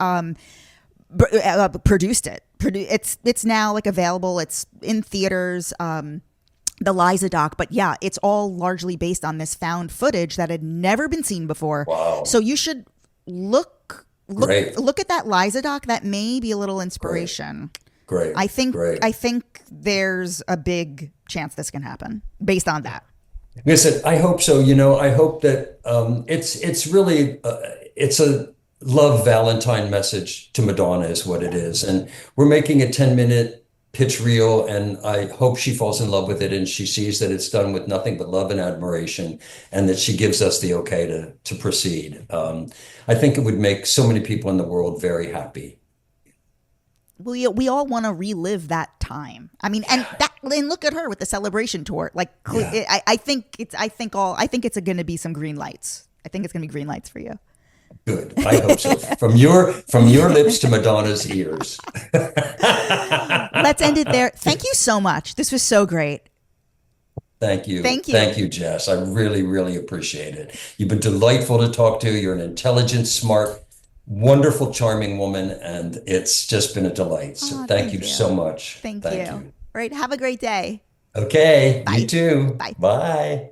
produced it. It's now like available. It's in theaters. The Liza doc, but yeah, it's all largely based on this found footage that had never been seen before. Wow. So you should look at that Liza doc. That may be a little inspiration. Great. I think there's a big chance this can happen based on that. Listen, I hope so. You know, I hope that it's really it's a love Valentine message to Madonna is what it is, and we're making a 10-minute pitch reel, and I hope she falls in love with it and she sees that it's done with nothing but love and admiration, and that she gives us the okay to proceed. I think it would make so many people in the world very happy. We all want to relive that time. I mean, and look at her with the celebration tour. Like, I think it's going to be some green lights. I think it's going to be green lights for you. Good. I hope so. From your lips to Madonna's ears. Let's end it there. Thank you so much. This was so great. Thank you. Thank you. Thank you, Jess. I really, really appreciate it. You've been delightful to talk to. You're an intelligent, smart, wonderful, charming woman, and it's just been a delight. So thank you so much. Thank you. All right. Have a great day. Okay. Bye. You too. Bye. Bye.